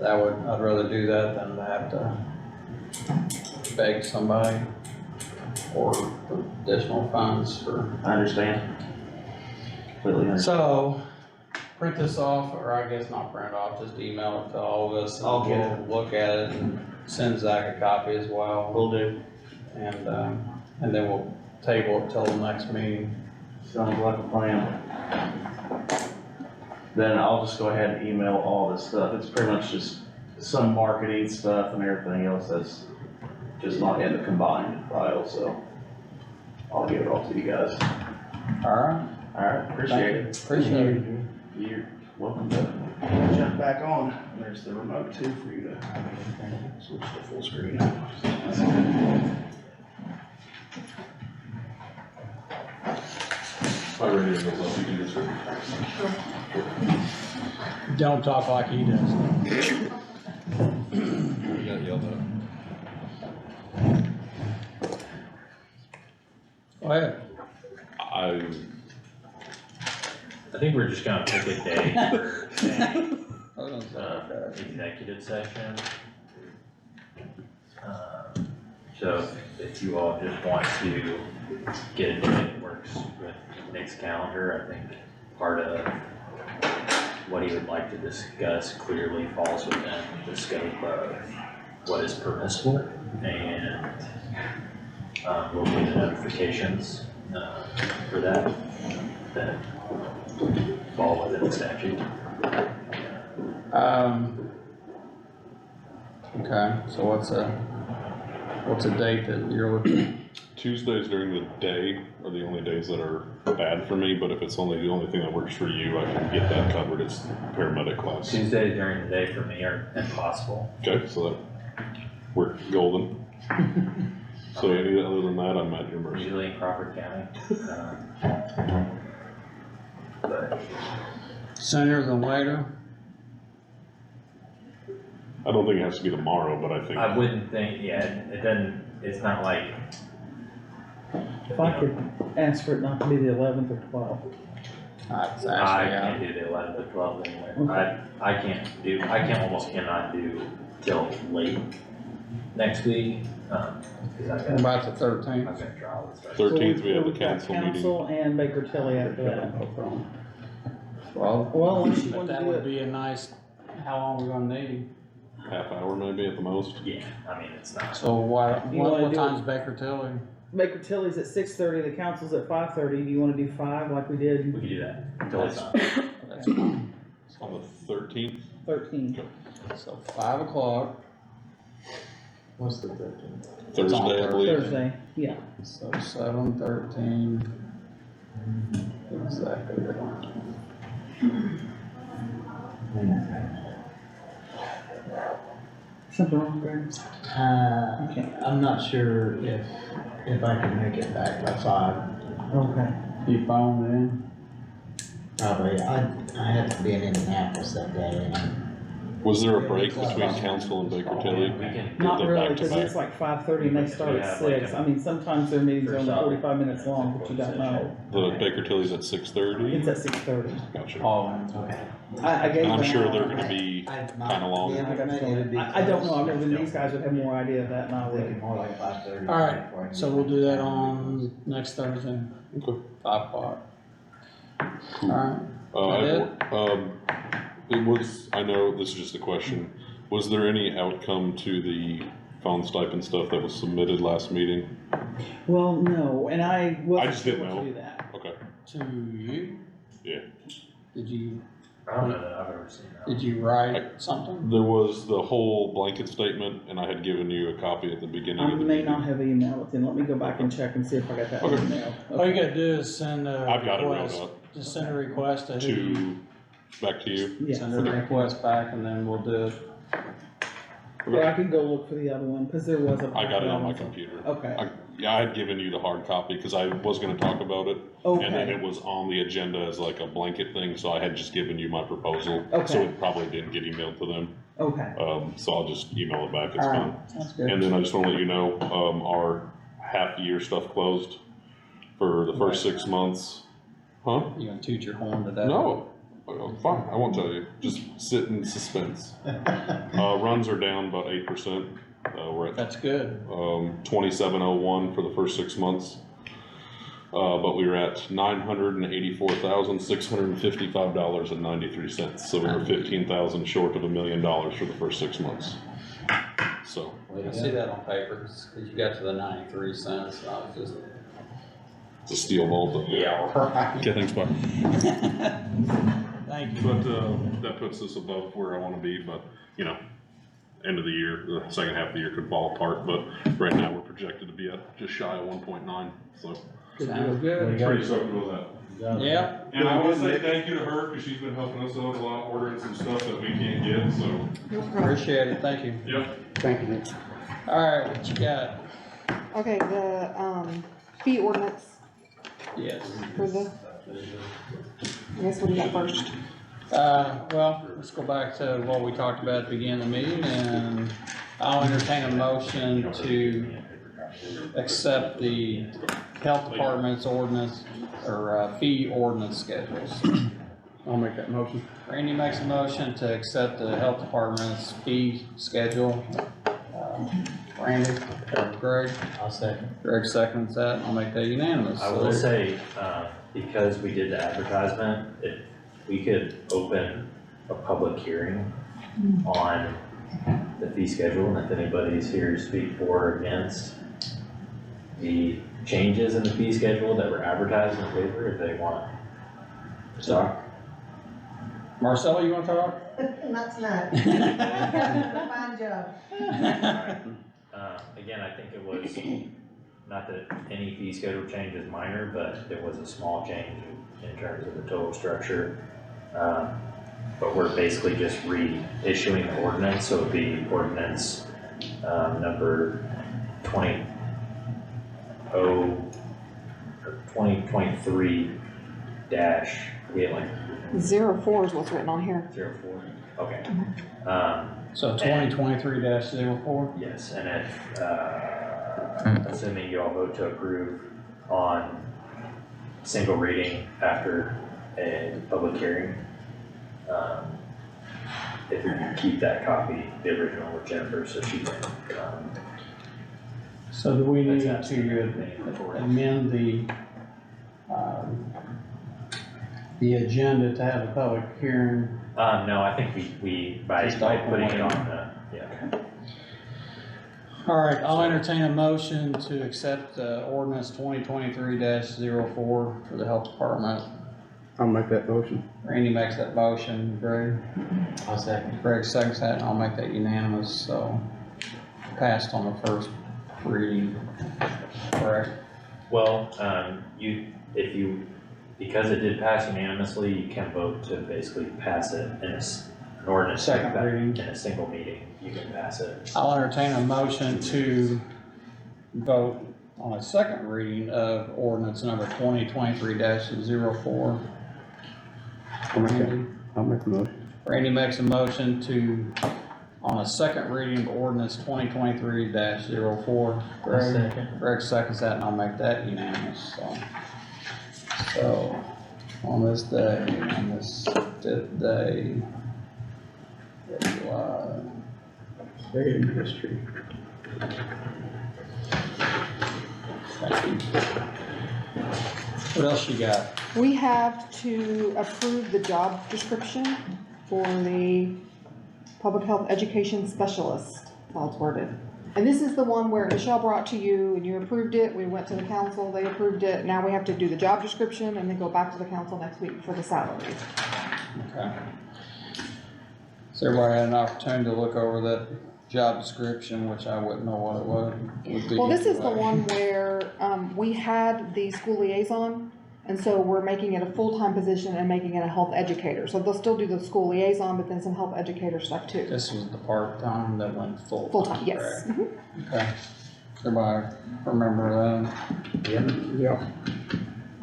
I'd rather do that than to have to beg somebody for additional funds for. I understand. Completely understand. So, print this off, or I guess not print it off, just email it to all of us. I'll get and we'll look at it and send Zach a copy as well. Will do. And then we'll table it till the next meeting. Sounds like a plan. Then I'll just go ahead and email all this stuff. It's pretty much just some marketing stuff and everything else that's just not in the combined file, so I'll give it all to you guys. Alright, Alright, appreciate it. appreciate it. You're welcome to jump back on. There's the remote too for you to switch to full screen. My radio goes off, you can just. Don't talk like he does. We got yelled at. Go ahead. I think we're just gonna pick a day for Hold on a second. executive session. So if you all just want to get a day that works with Nick's calendar, I think part of what he would like to discuss clearly falls within the scope of what is permissible, and we'll do the notifications for that fall within the statute. Okay, so what's a date that you're looking at? Tuesdays during the day are the only days that are bad for me, but if it's only the only thing that works for you, I can get that covered. It's paramedic class. Tuesdays during the day for me are impossible. Okay, so that, we're golden. So any other than that, I'm at your mercy. Usually in Crawford County. But Sooner than later? I don't think it has to be tomorrow, but I think. I wouldn't think, yeah, it doesn't, it's not like, If I could ask for it not to be the 11th or 12th. It's I actually can't out. do the 11th or 12th anyway. Almost cannot do till late next week, cause What about the 13th? I've got trial and stuff. 13th, we have the We've got council meeting. Council and Baker Tilly after that. Well, Well, unless you but want to that do would it, be a nice, how long we gonna need? Half hour maybe at the most. Yeah, I mean, it's not. So what You wanna do time's it- Baker Tilly? Baker Tilly's at 6:30, the council's at 5:30. Do you wanna do 5 like we We did could do that until it's not. That's fine. On the 13th, 13? So 5 o'clock, What's the 13th? Thursday, I believe. Thursday, yeah. so 7/13. Exactly. Something wrong, Greg? Okay. I'm not sure if I can make it back by 5. Okay. You phone in? Probably, I have to be in Indianapolis that day, and Was there a break between council and Baker Tilly? We can, Not They're really, back to cause back. it's like 5:30 and they start at 6. I mean, sometimes their meetings are only 45 minutes long, but you don't know. The Baker Tilly's at 6:30? It's at 6:30. Gotcha. All in. okay. I gave And I'm them. sure they're gonna be I'd not kinda long. be able to make it, it'd be I don't know, I close. remember these guys would have more idea of that than I I'm would. thinking more like 5:30. All right, before I can So get we'll do that down. on next Thursday, Okay. 5 o'clock. Cool. Alright, It was, I know, this is just a question, was there any outcome to the phone stipend stuff that was submitted last meeting? Well, no, and I wasn't just sure didn't what know. to do that. Okay, to you? Yeah. I don't know that I've ever seen that. Did you write something? there was the whole blanket statement, and I had given you a copy at the beginning I of the may meeting. not have emailed it, then let me go back and check and see if I got that Okay. email. All you gotta do is send a I've got it wrote request, up just send a request to who you, back to you. Yeah, send a request back and then we'll do it. or I could go look for the other one, cause there was a. I got it on my computer. Okay, Yeah, I had given you the hard copy, cause I was gonna talk about it. And then okay, it was on the agenda as like a blanket thing, so I had just given you my proposal. So Okay. it probably didn't get emailed to them. okay, So I'll just email it back, it's fine. Alright, sounds good. And then I just wanna let you know, our half-year stuff closed for the first 6 months. Huh? You gonna toot your horn to that? No, fine, I won't tell you, just sit in suspense. Runs are down about 8%, we're at That's good. 2701 for the first 6 months. But we were at $984,655.93, so we were 15,000 short of $1 million for the first 6 months. So, I see that on papers, cause you got to the 93 cents, I was just It's a steel vault, but. Yeah, right. Okay, thanks, bye. Thank you. But, that puts us above where I wanna be, but, you know, end of the year, the second half of the year could fall apart, but right now we're projected to be at just shy of 1.9, so. Sounds good. Pretty stoked with that. Yeah, And I wanna say thank you to her, cause she's been helping us out a lot, ordering some stuff that we can't get, so. appreciate it, thank you. Yep. Thank you, Nick. Alright, what you got? Okay, the, fee ordinance Yes. for the, I guess what do you got first? Well, let's go back to what we talked about at the beginning of the meeting, and I'll entertain a motion to accept the health department's ordinance, or, fee ordinance schedules. I'll make that motion. Randy makes a motion to accept the health department's fee schedule. Randy, or Greg? I'll second. Greg seconds that, I'll make that unanimous. I will say, because we did the advertisement, if we could open a public hearing on the fee schedule, and if anybody's here to speak for or against the changes in the fee schedule that were advertised in the paper, if they want to talk. Marcella, you wanna talk? Not tonight. Fine job. Again, I think it was, not that any fee schedule change is minor, but it was a small change in terms of the total structure. But we're basically just reissuing the ordinance, so it'd be ordinance, number 2023 dash, we had like 04 is what's written on here. 04, okay. So 2023-04? Yes, and if, assuming you all vote to approve on single reading after a public hearing, if you can keep that copy, the original with Jennifer, so she can, So do we need That's to absolutely amend the agenda to have a public hearing? no, I think we, by Just putting it open on one. the, Alright, I'll entertain a motion to accept ordinance 2023-04 for the health department. I'll make that motion. Randy makes that motion, Greg. I'll second. Greg seconds that, and I'll make that unanimous, so passed on the first reading, correct? well, because it did pass unanimously, you can vote to basically pass it in an ordinance. Second reading. In a single meeting, you can pass it. I'll entertain a motion to vote on a second reading of ordinance number 2023-04. I'll make the motion. Randy makes a motion on a second reading of ordinance 2023-04. Greg seconds that, and I'll make that unanimous, so on this day, on this 5th day of July. Day in history. Thank you. What else you got? We have to approve the job description for the public health education specialist, how it's worded. And this is the one where Michelle brought to you and you approved it, we went to the council, they approved it, now we have to do the job description and then go back to the council next week for the salary. Okay. So everybody had an opportunity to look over that job description, which I wouldn't know what it would be. Well, this is the anyway. one where, we had the school liaison, and so we're making it a full-time position and making it a health educator. So they'll still do the school liaison, but then some health educator stuff too. This was the part-time that went full-time. Full-time, yes. correct? Mhm. Okay. Everybody remember that? Yeah.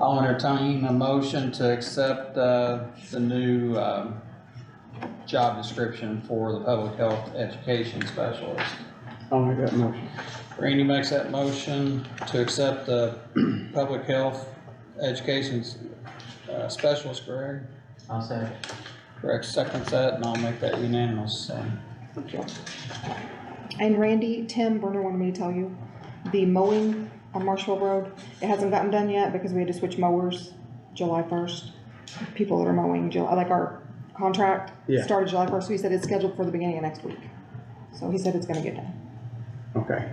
I'll entertain a motion to accept, the new, job description for the public health education specialist. I'll make that motion. Randy makes that motion to accept the public health education, specialist, Greg. I'll second. Greg seconds that, and I'll make that unanimous, so. And Randy, Tim Berner wanted me to tell you, the mowing on Marshville Road, it hasn't gotten done yet because we had to switch mowers July 1st. People that are mowing, like our contract started July 1st, so he said it's scheduled for the beginning of next week. So he said it's gonna get done. Okay.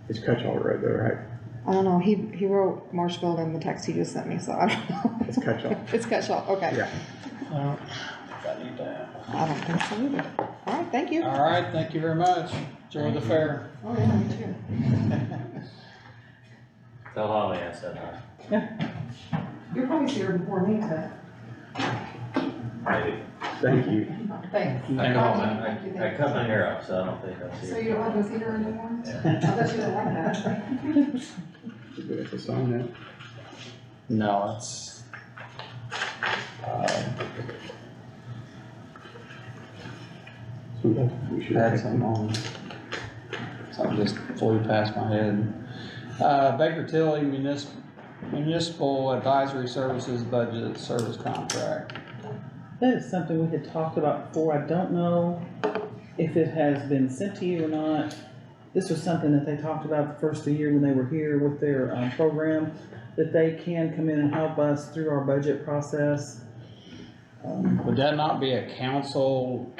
It's Cutchall Road though, right? I don't know, he wrote Marshfield in the text he just sent me, so I don't know. It's Cutchoff. It's Cutchoff, okay. Yeah. Well, I need that. I don't think so either. All right, thank you. All right, thank you very much. Enjoy the fair. Oh, yeah, me too. Tell Holly I said hi. You're probably here before me, but Maybe. Thank you. thanks. Thank you. I cut my hair off, so I don't think I'll see So it. you don't have those heater anymore? Yeah. I bet you don't like that. You do have to sign that. No, it's, We should had have some on, something just flew past my head. Baker Tilly Municipal Advisory Services Budget Service Contract. That is something we had talked about before. I don't know if it has been sent to you or not. This was something that they talked about the first of the year when they were here with their, program, that they can come in and help us through our budget process. Would that not be a council?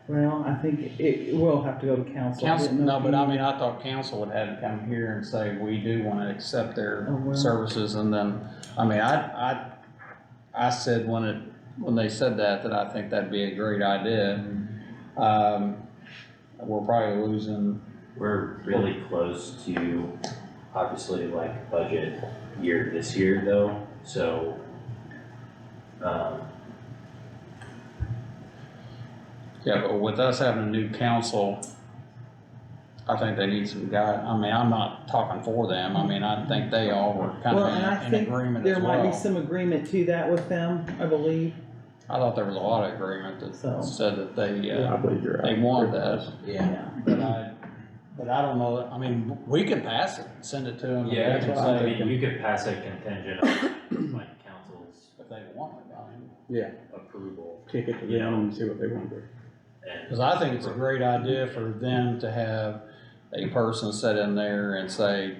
Well, I think it will have to go to council. I Council, didn't know no, if but you- I mean, I thought council would have to come here and say, we do wanna accept their Oh, well. services, and then, I mean, I said when they said that I think that'd be a great idea. We're probably losing, We're really close to, obviously, like, budget year this year though, so, yeah, but with us having a new council, I think they need some guy, I mean, I'm not talking for them, I mean, I think they all were kind Well, and I of in think agreement as there might be well. some agreement to that with them, I believe. I thought there was a lot of agreement So. that said that they, Yeah, I believe you're right. they want that. Yeah. But I don't know, I mean, we can pass it, send it to them. and they yeah, can I say mean, you could pass a contingent on, like, council's if they want it, I mean. Yeah, approval. kick it to You them know. and see what they want to do. And Cause I think it's a great idea for them to have a person sit in there and say,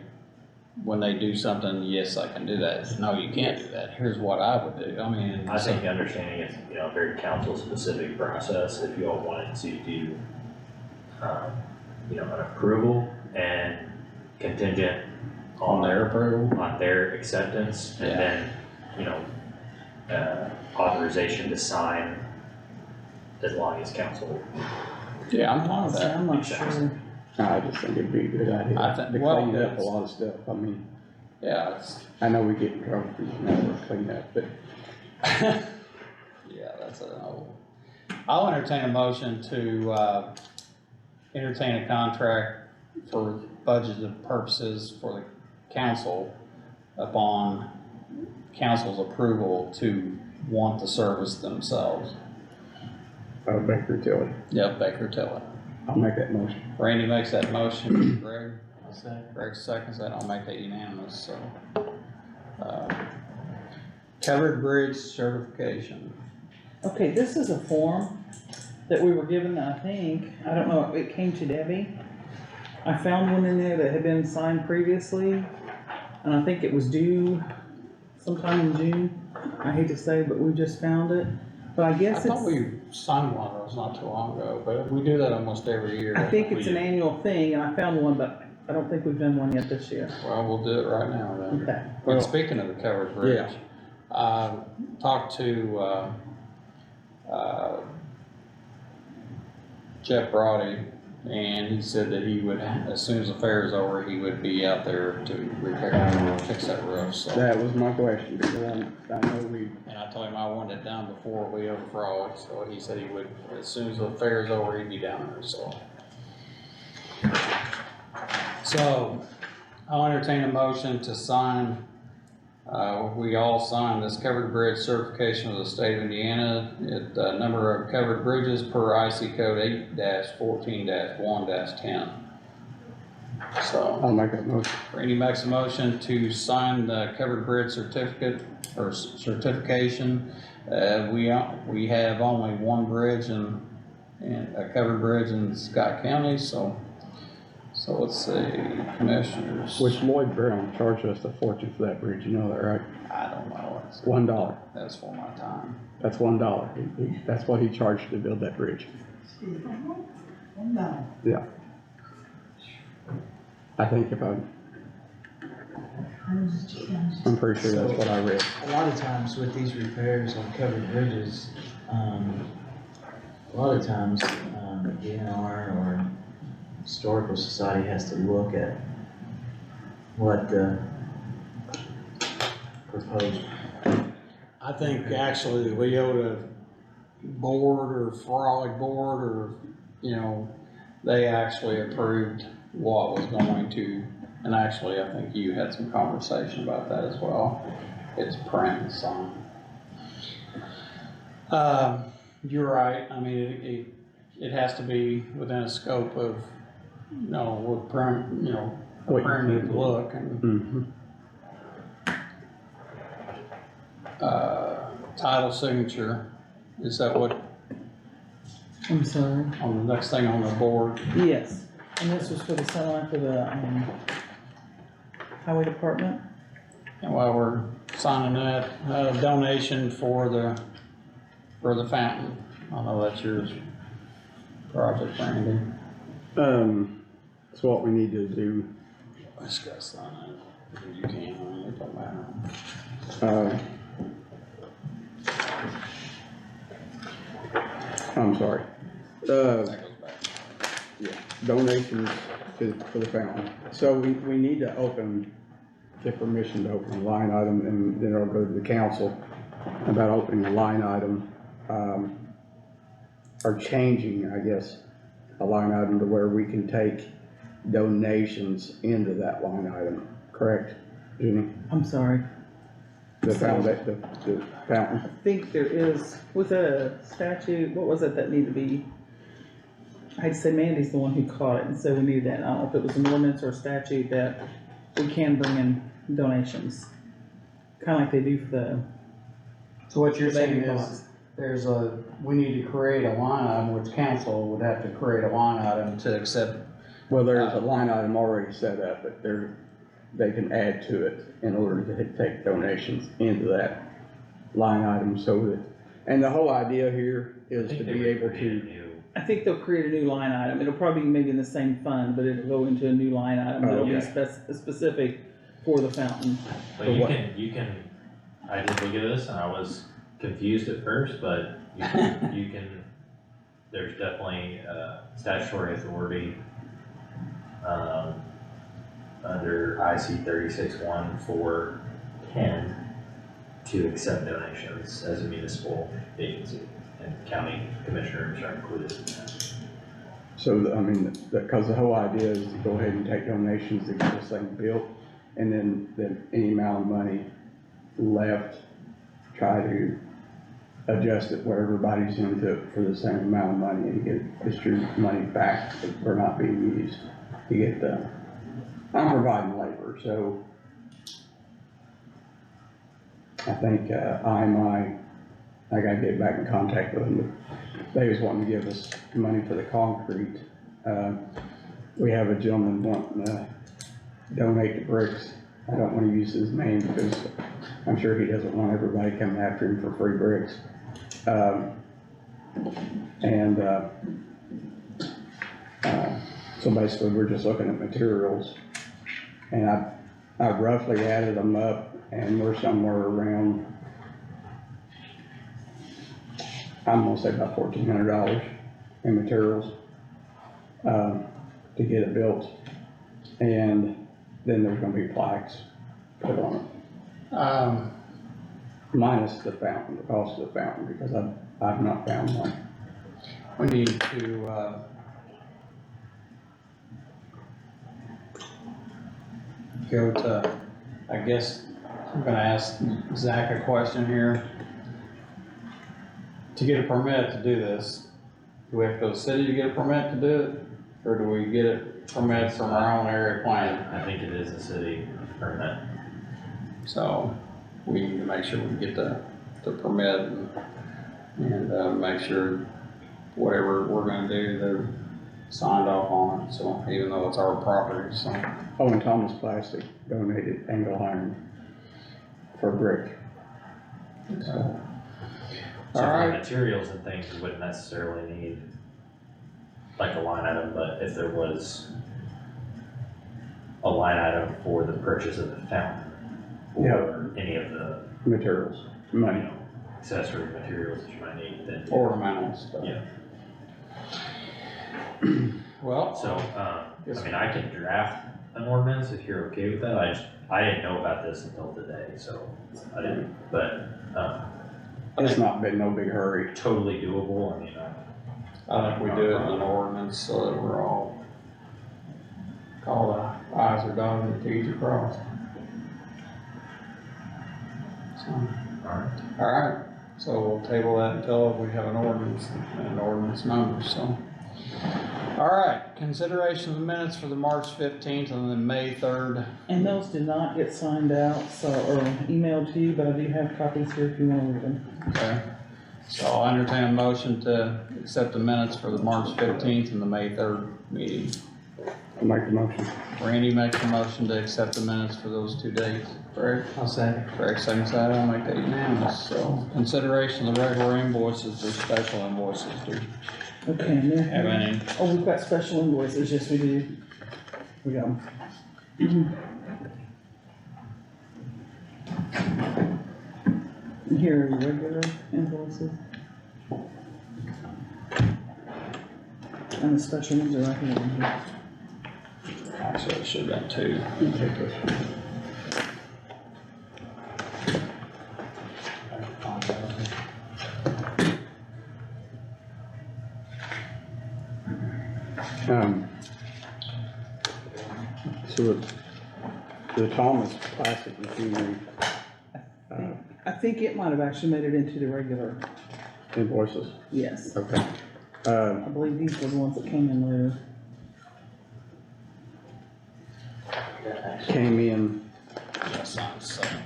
when they do something, yes, I can do that, no, you can't do that, here's what I would do, I mean. I think understanding it's, you know, a very council-specific process, if you all wanted to do, you know, an approval and contingent On their approval. on their acceptance, and Yeah. then, you know, authorization to sign as long as council. Yeah, I'm fine with So that. I'm not sure. I just think it'd be a good idea. I think- To well, clean up a it's- lot of stuff. I mean, Yeah, it's, I know we get in trouble for never clean up, but yeah, that's I'll entertain a motion to, entertain a contract for budgeted purposes for the council upon council's approval to want the service themselves. Baker Tilly, Yep, Baker Tilly. I'll make that motion. Randy makes that motion, Greg seconds that, I'll make that unanimous, so. Covered bridge certification. Okay, this is a form that we were given, I think, I don't know, it came to Debbie. I found one in there that had been signed previously, and I think it was due sometime in June. I hate to say, but we just found it, but I I guess thought it's, we signed one of those not too long ago, but we do that almost every year. I think it's an annual thing, and I found one, but I don't think we've done one yet this year. Well, we'll do it right now then. Okay. Well, speaking of the covered bridge, talked to, Jeff Brody, and he said that he would, as soon as the fair is over, he would be out there to repair, fix that roof, so. That was my question, because I know we, And I told him I wanted it done before we overfrog, so he said he would, as soon as the fair is over, he'd be down there, so. So, I'll entertain a motion to sign, we all signed this covered bridge certification of the state of Indiana. The number of covered bridges per IC code 8-14-1-10. So, I'll make that motion. Randy makes a motion to sign the covered bridge certificate, or certification. We have only one bridge and a covered bridge in Scott County, so let's see, commissioners. Which Lloyd Brown charged us a fortune for that bridge, you know that, right? I don't know. $1. That's for my time. That's $1. That's what he charged to build that bridge. No. Yeah. I think if I I'm pretty sure that's what I read. A lot of times with these repairs on covered bridges, a lot of times, DNR or Historical Society has to look at what the proposed. I think actually the Leota board or Frolic board or, you know, they actually approved what was going to, and actually I think you had some conversation about that as well. It's print and sign. You're right, I mean, it has to be within a scope of, you know, with primitive look and, title signature, is that what, I'm sorry. on the next thing on the board? Yes, and this was for the semi for the, highway department. And while we're signing that, donation for the fountain, I know that's yours project, Randy. That's what we need to do. I just gotta sign it, you can, it don't matter. I'm sorry. That goes back. Yeah, donations for the fountain. So we need to get permission to open a line item, and then it'll go to the council about opening a line item, or changing, I guess, a line item to where we can take donations into that line item, correct, Jenny? I'm sorry. The fountain. I think there is, was that a statute, what was it that needed to be? I'd say Mandy's the one who caught it and said we needed that, I don't know if it was an ordinance or a statute that we can bring in donations. Kinda like they do for the. So what you're saying baby is, we need to create a line item, which council would have to create a line item to accept. Well, there's a line item already set up, but they can add to it in order to take donations into that line item so that, and the whole idea here is to be able to. I think they'll create a new line item, it'll probably be maybe in the same fund, but it'll go into a new line item that'll be specific for the fountain. But you can, I did look at this and I was confused at first, but you can, there's definitely statutory authority, under IC 36-1-4-10 to accept donations as a municipal agency, and county commissioners are included in that. So, I mean, because the whole idea is to go ahead and take donations to get this thing built, and then any amount of money left, try to adjust it where everybody's into it for the same amount of money and distribute money back for not being used to get done. I'm providing labor, so I think I gotta get back in contact with them. They was wanting to give us money for the concrete. We have a gentleman wanting to donate the bricks. I don't wanna use his name because I'm sure he doesn't want everybody coming after him for free bricks. So basically we're just looking at materials, and I roughly added them up, and we're somewhere around, I'm gonna say about $1,400 in materials, to get it built. And then there's gonna be plaques put on it. Minus the fountain, the cost of the fountain, because I've not found one. We need to, go to, I guess, I'm gonna ask Zach a question here. To get a permit to do this, do we have to go to the city to get a permit to do it? Or do we get a permit from our own area plan? I think it is a city permit. So we need to make sure we get the permit and make sure whatever we're gonna do, they're signed off on it, so even though it's our property, so. Oh, and Thomas Plastic donated angle iron for brick. So, So all for right, materials and things, we wouldn't necessarily need like a line item, but if there was a line item for the purchase of the fountain, or any of the, Materials, you money. know, accessory materials that you might need, then. Ornamental stuff. Yeah. Well, So, I mean, I can draft an ordinance if you're okay with that. I didn't know about this until today, so I didn't, but, It's not been no big hurry. totally doable. I mean, I think we do it in an ordinance so that we're all the I's are dotted and the T's are crossed. So, alright. all right, so we'll table that until we have an ordinance and an ordinance number, so. All right, consideration of the minutes for the March 15th and the May 3rd. And those did not get signed out, so, or emailed to you, but I do have copies here if you wanna read them. Okay, so I'll entertain a motion to accept the minutes for the March 15th and the May 3rd meeting. I'll make the motion. Randy makes a motion to accept the minutes for those 2 dates. Greg? I'll say. Greg seconds that, I'll make that unanimous. So consideration of the regular invoices or special invoices. Do Okay, and you have then, any? oh, we've got special invoices, yes, we do. We got them. And here are your regular invoices. And the special ones are right here. Actually, it should have been 2. You take this one. So the Thomas plastic machinery, I think it might have actually made it into the regular, invoices, yes. okay. I believe these were the ones that came in later. Came in, Yes, I'm saying.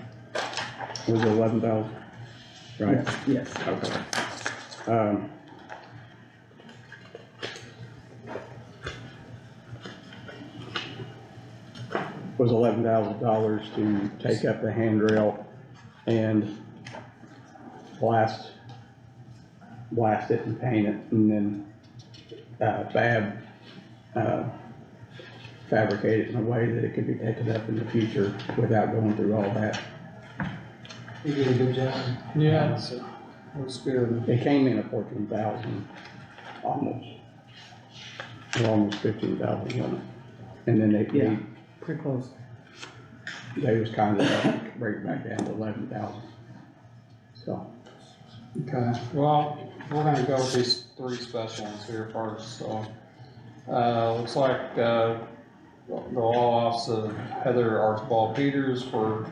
was 11,000, right? Yes. Okay. Was $11,000 to take up the handrail and blast it and paint it, and then, fabricate it in a way that it could be taken up in the future without going through all that. You did a good job. Yeah, it's good. It came in at 14,000, almost. Or almost 15,000, wasn't it? And then Yeah. Pretty close. they was kind of bring it back down to 11,000. So, Okay, well, we're gonna go with these 3 special ones here first, so. Looks like, the law office of Heather Archibald Peters for,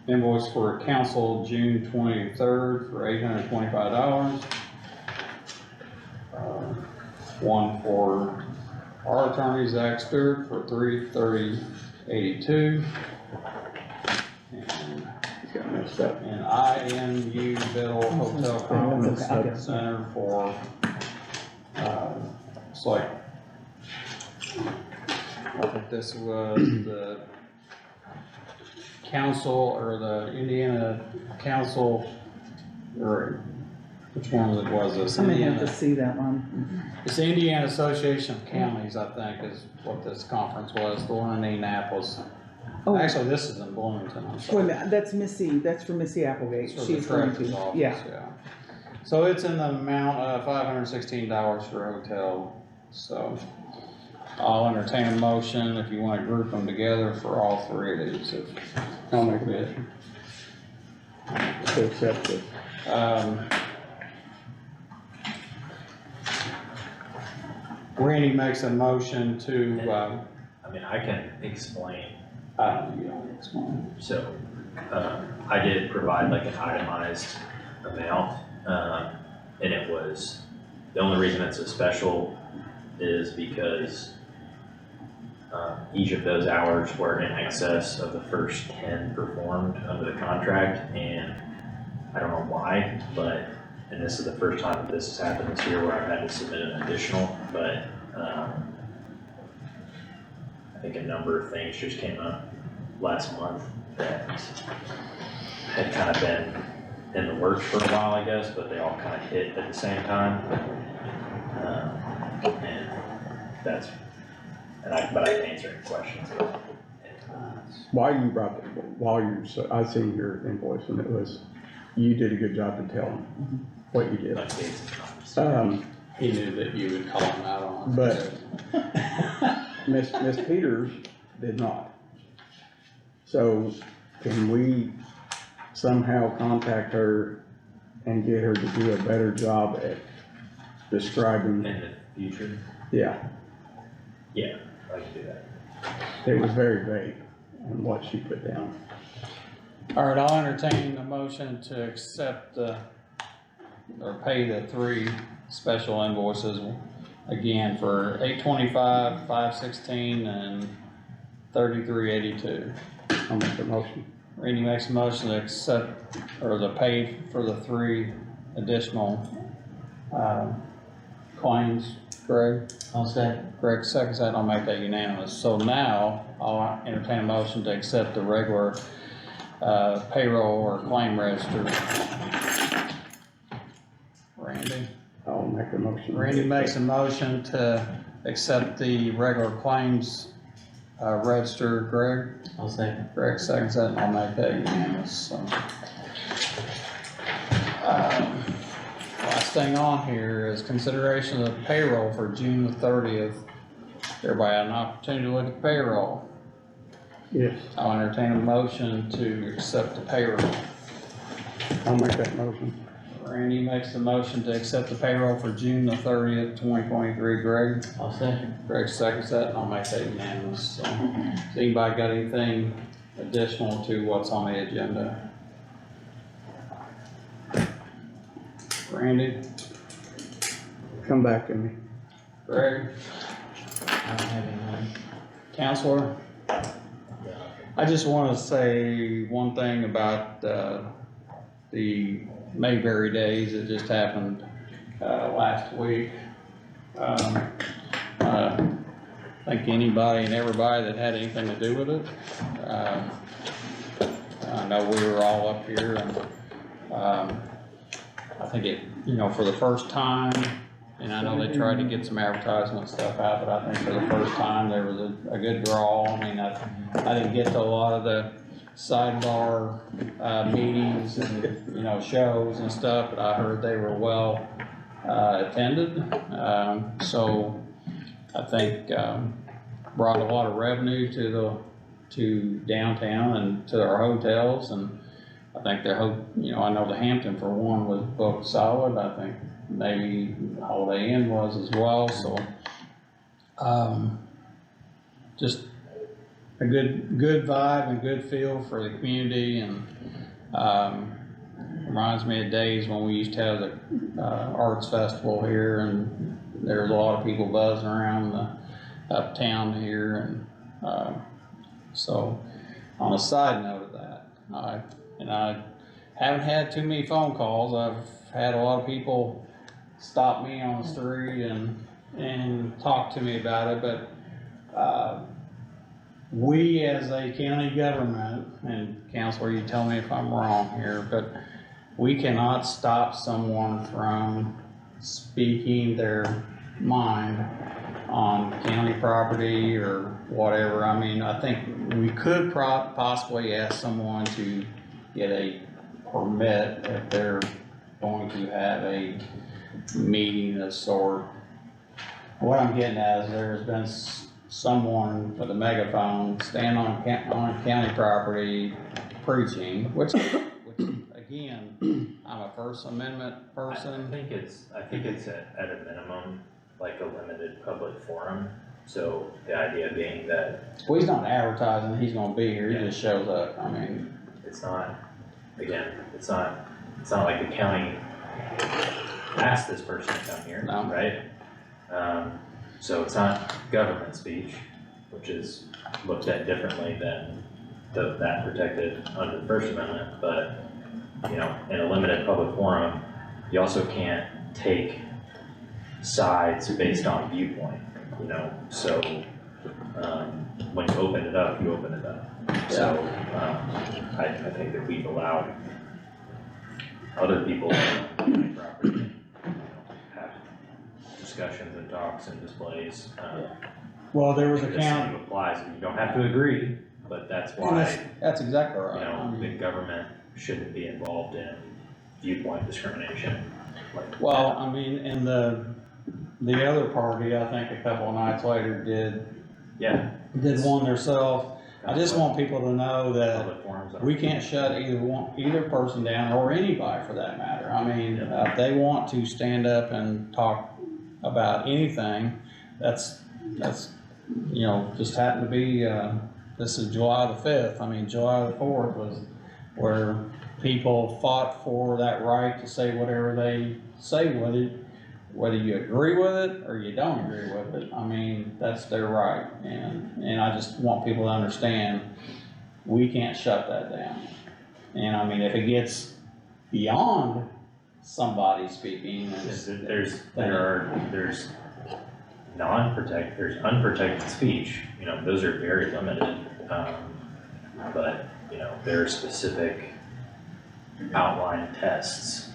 invoice for council June 23rd for $825. One for our attorney, Zach Stewart, for $330.82. And it's got messed up. and IMU Biddle Hotel Conference Okay. Center for, it's like, I think this was the council, or the Indiana Council, or which one was this? I may have to Indiana, see that one. it's the Indiana Association of Counties, I think, is what this conference was, the one in Indianapolis. Oh, wait Actually, this is in Bloomington, I'm a sorry. minute, that's Missy, that's for Missy Applegate. It's for the She's going treasurer's to, office, yeah. So it's in the amount of $516 for a hotel, so I'll entertain a motion if you wanna group them together for all 3 of these, if. I'll make a motion to accept it. Randy makes a motion to, I mean, I can explain. you don't explain. So, I did provide like an itemized amount, and it was, the only reason it's a special is because each of those hours were in excess of the first 10 performed under the contract, and I don't know why, but, and this is the first time that this has happened this year where I've had to submit an additional, but, I think a number of things just came up last month that had kind of been in the works for a while, I guess, but they all kind of hit at the same time. And that's, but I can answer any questions. I seen your invoice and it was, you did a good job to tell them what you did. Like dates and times. He knew that you would call him out on it. But Miss Peters did not. So can we somehow contact her and get her to do a better job at describing? In the future, Yeah, yeah, I can do that. it was very vague on what she put down. All right, I'll entertain the motion to accept or pay the 3 special invoices again for $825, $516, and $33.82. I'll make the motion. Randy makes a motion to accept, or to pay for the 3 additional, claims. Greg? I'll say. Greg seconds that, I'll make that unanimous. So now, I'll entertain a motion to accept the regular, payroll or claim register. Randy? I'll make the motion. Randy makes a motion to accept the regular claims, register. Greg? I'll say. Greg seconds that, and I'll make that unanimous, so. Last thing on here is consideration of payroll for June the 30th. Everybody had an opportunity to look at payroll. Yes, I'll entertain a motion to accept the payroll. I'll make that motion. Randy makes the motion to accept the payroll for June the 30th, 2023. Greg? I'll second. Greg seconds that, and I'll make that unanimous, so. Has anybody got anything additional to what's on the agenda? Randy? Come back to me. Greg? I don't have anything. Counselor? I just wanna say one thing about, the Mayberry Days that just happened, last week. I think anybody and everybody that had anything to do with it, I know we were all up here and, I think it, for the first time, and I know they tried to get some advertisement stuff out, but I think for the first time, there was a good draw. I mean, I didn't get to a lot of the sidebar, meetings and, shows and stuff, but I heard they were well, attended. So I think, brought a lot of revenue to downtown and to our hotels, and I think I know the Hampton for one was booked solid. I think maybe Holiday Inn was as well, so, just a good vibe and good feel for the community, and, reminds me of days when we used to have the, Arts Festival here, and there was a lot of people buzzing around the uptown here, and, so, on a side note of that, I haven't had too many phone calls. I've had a lot of people stop me on the street and talk to me about it, but, we as a county government, and Counselor, you tell me if I'm wrong here, but we cannot stop someone from speaking their mind on county property or whatever. I mean, I think we could possibly ask someone to get a permit if they're going to have a meeting of sort. What I'm getting at is there's been someone with a megaphone stand on county property preaching, which again, I'm a First Amendment person. I think it's at a minimum, like a limited public forum. So the idea being that. Well, he's not advertising, he's gonna be here, he just shows up, I mean. It's not like the county asked this person to come here, No. right? So it's not government speech, which is looked at differently than that protected under the First Amendment, but, in a limited public forum, you also can't take sides based on viewpoint, so, when you open it up, you open it up. So, I think that we've allowed other people on property have discussions and talks and displays. Well, there was a The same applies, you don't have to agree but that's And why, that's exactly you right. I know, mean, the government shouldn't be involved in viewpoint discrimination. Like well, I mean, and the other party, I think a couple of nights later Yeah. did one themselves. I just want people to know that Public forums are. we can't shut either person down, or anybody for that matter. I mean, if they want to stand up and talk about anything, that's, you know, just happened to be, this is July the 5th. I mean, July the 4th was where people fought for that right to say whatever they say with it, whether you agree with it or you don't agree with it. I mean, that's their right, and I just want people to understand, we can't shut that down. And I mean, if it gets beyond somebody speaking, There's unprotected speech, you know, those are very limited. But, you know, there are specific outline tests,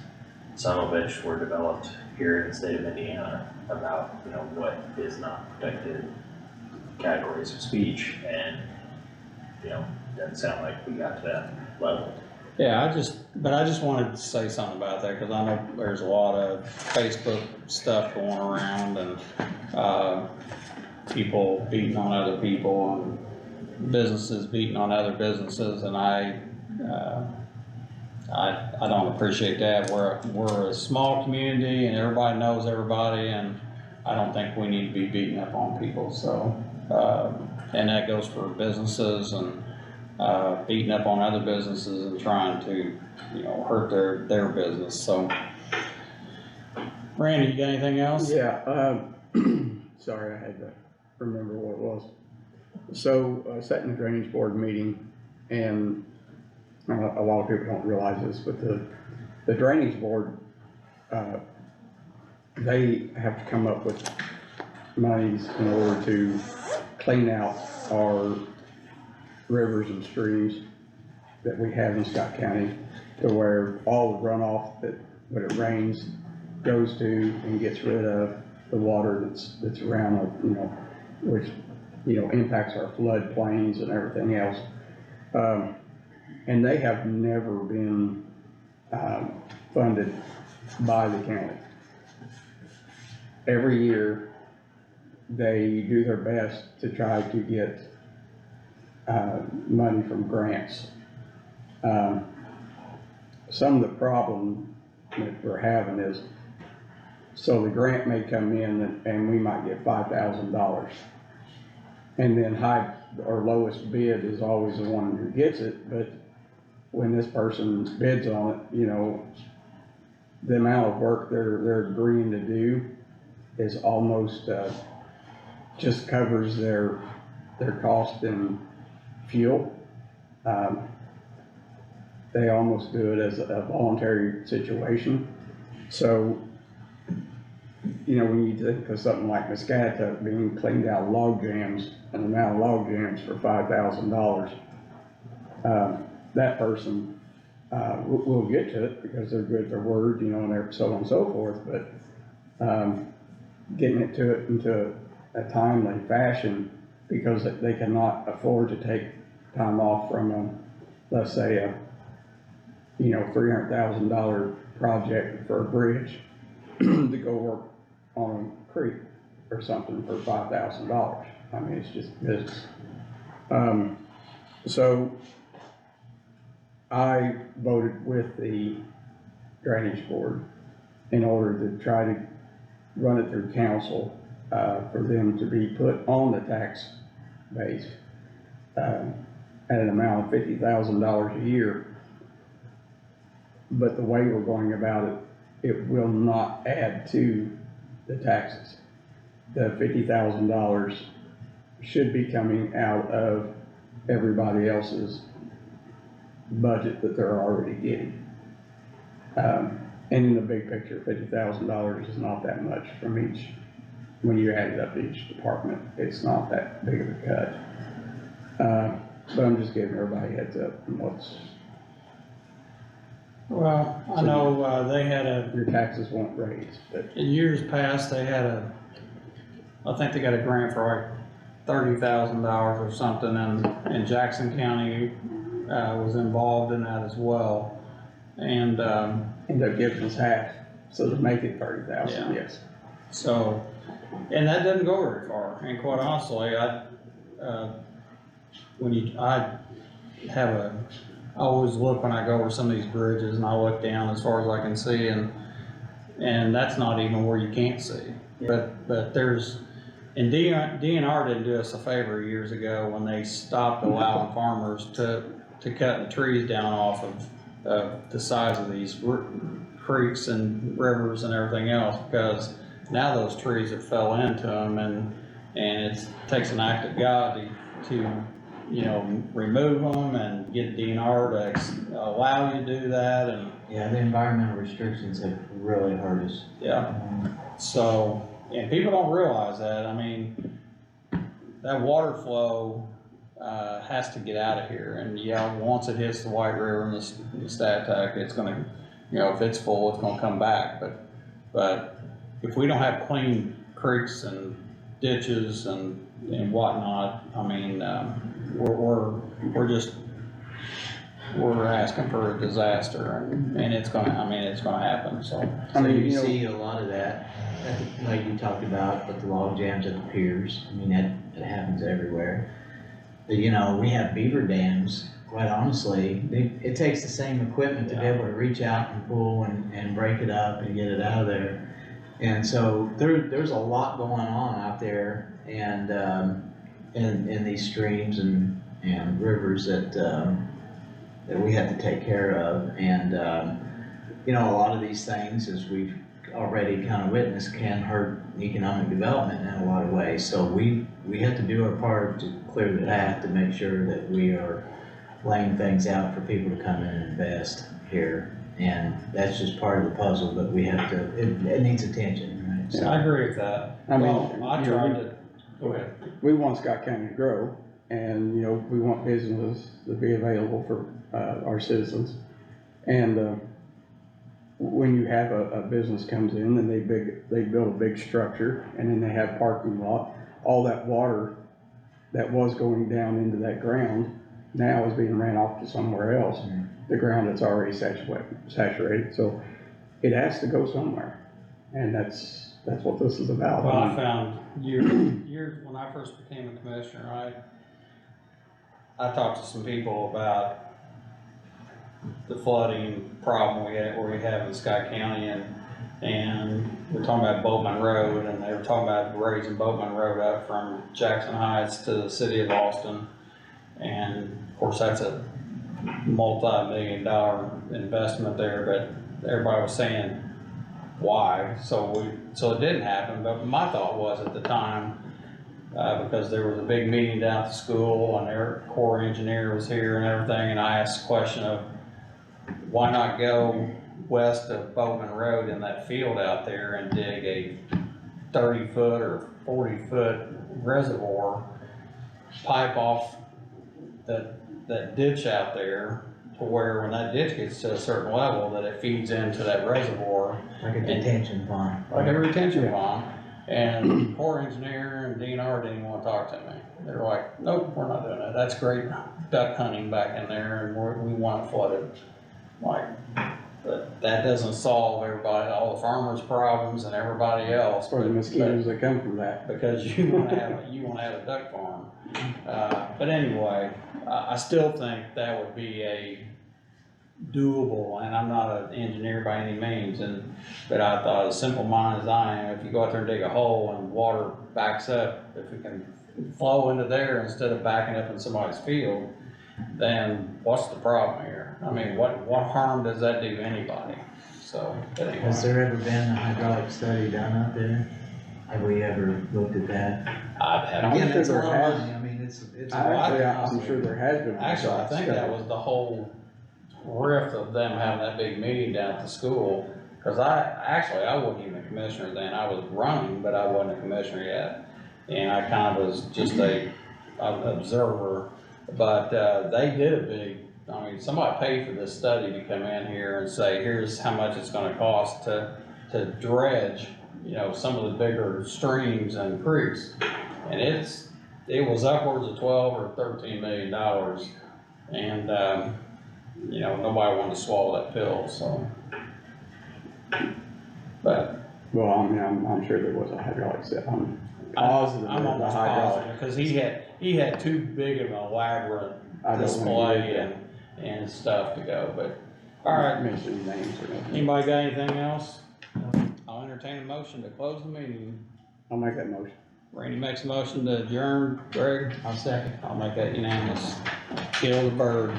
some of which were developed here in the state of Indiana about, you know, what is not protected categories of speech, and, you know, doesn't sound like we got to that level. yeah, I just wanted to say something about that, cause I know there's a lot of Facebook stuff going around, and, people beating on other people, and businesses beating on other businesses, and I don't appreciate that. We're a small community and everybody knows everybody, and I don't think we need to be beating up on people, so, and that goes for businesses and, beating up on other businesses and trying to, you know, hurt their business, so. Randy, you got anything else? Yeah, sorry, I had to remember what it was. So, I sat in the drainage board meeting, and a lot of people don't realize this, but the drainage board, they have to come up with monies in order to clean out our rivers and streams that we have in Scott County, to where all the runoff that, when it rains, goes to and gets rid of the water that's around, you know, which, you know, impacts our flood plains and everything else. And they have never been, funded by the county. Every year, they do their best to try to get, money from grants. Some of the problem that we're having is, so the grant may come in and we might get $5,000. And then our lowest bid is always the one who gets it, but when this person bids on it, you know, the amount of work they're agreeing to do is almost, just covers their cost in fuel. They almost do it as a voluntary situation. So, you know, when you think of something like Muscatatuck being cleaned out of log jams, and the amount of log jams for $5,000, that person, will get to it because they're good at their word, you know, and they're so on and so forth, but, getting it to it into a timely fashion, because they cannot afford to take time off from let's say a, you know, $300,000 project for a bridge to go work on a creek or something for $5,000. I mean, it's just business. So I voted with the drainage board in order to try to run it through council, for them to be put on the tax base, at an amount of $50,000 a year. But the way we're going about it, it will not add to the taxes. The $50,000 should be coming out of everybody else's budget that they're already getting. And in the big picture, $50,000 is not that much from each, when you add it up to each department, it's not that big of a cut. But I'm just giving everybody a heads up on what's. Well, I know, they had Your taxes won't raise, but. in years past, they had I think they got a grant for like $30,000 or something, and Jackson County, was involved in that as well. And, They're giving us half, so to make it 30,000, Yeah. yes. so, and that doesn't go very far, and quite honestly, I always look when I go over some of these bridges, and I look down as far as I can see, and that's not even where you can't see. But there's, and DNR didn't do us a favor years ago when they stopped allowing farmers to cut the trees down off of the sides of these creeks and rivers and everything else, because now those trees have fell into them, and it takes an act of God to remove them and get DNR to allow you to do that, and Yeah, the environmental restrictions have really hurt us. yeah. So, and people don't realize that, I mean, that water flow, has to get out of here, and yeah, once it hits the White River and the Statuck, it's gonna, if it's full, it's gonna come back, but if we don't have clean creeks and ditches and whatnot, I mean, we're asking for a disaster, and it's gonna happen, so. So you see a lot of that, like you talked about, with the log jams at the piers, I mean, that happens everywhere. But, we have beaver dams, quite honestly, it takes the same equipment to be able to reach out and pull and break it up and get it out of there. And so there's a lot going on out there, and in these streams and rivers that we have to take care of. And a lot of these things, as we've already kind of witnessed, can hurt economic development in a lot of ways. So we have to do our part to clear the path to make sure that we are laying things out for people to come in and invest here. And that's just part of the puzzle, but we have to, it needs attention, right? So I agree with that. I mean, I tried to, go ahead. We want Scott County to grow, and, we want businesses to be available for, our citizens. And, when you have a business comes in and they build a big structure, and then they have parking lot, all that water that was going down into that ground now is being ran off to somewhere else. The ground that's already saturated, so it has to go somewhere, and that's what this is about. Well, I found years, when I first became a commissioner, I talked to some people about the flooding problem we have in Scott County, and we're talking about Boatman Road, and they were talking about raising Boatman Road up from Jackson Heights to the city of Austin. And of course, that's a multi-million-dollar investment there, but everybody was saying, why? So it didn't happen, but my thought was at the time, because there was a big meeting down at the school, and their Corps engineer was here and everything, and I asked the question of, why not go west of Boatman Road in that field out there and dig a 30-foot or 40-foot reservoir, pipe off that ditch out there, to where when that ditch gets to a certain level, that it feeds into that reservoir. like a detention pond. Like a retention pond. And Corps engineer and DNR didn't even want to talk to me. They were like, nope, we're not doing that. That's great duck hunting back in there, and we want it flooded. Like, but that doesn't solve all the farmers' problems and everybody else. For the mosquitoes that come from that. Because you wanna have a duck farm. But anyway, I still think that would be a doable, and I'm not an engineer by any means, but I thought, as simple mind as I am, if you go out there and dig a hole and water backs up, if it can flow into there instead of backing up in somebody's field, then what's the problem here? I mean, what harm does that do to anybody? So, but anyway. Has there ever been a hydraulic study done out there? Have we ever looked at that? Again, it's a lot of money, I mean, it's. I'm sure there has been. Actually, I think that was the whole riff of them having that big meeting down at the school, cause I wasn't even a commissioner then, I was running, but I wasn't a commissioner yet. And I kind of was just an observer, but, they did a big, somebody paid for this study to come in here and say, here's how much it's gonna cost to dredge, some of the bigger streams and creeks. And it was upwards of 12 or $13 million. And, you know, nobody wanted to swallow that pill, so. But Well, I mean, I'm sure there was a hydraulic set, I'm positive I'm there was a almost hydraulic. positive, cause he had too big of an elaborate I don't wanna display get and stuff to go, but, alright. mention names or nothing. Anybody got anything else? I'll entertain a motion to close the meeting. I'll make that motion. Randy makes a motion to adjourn, Greg? I'll second. I'll make that unanimous. Kill the bird.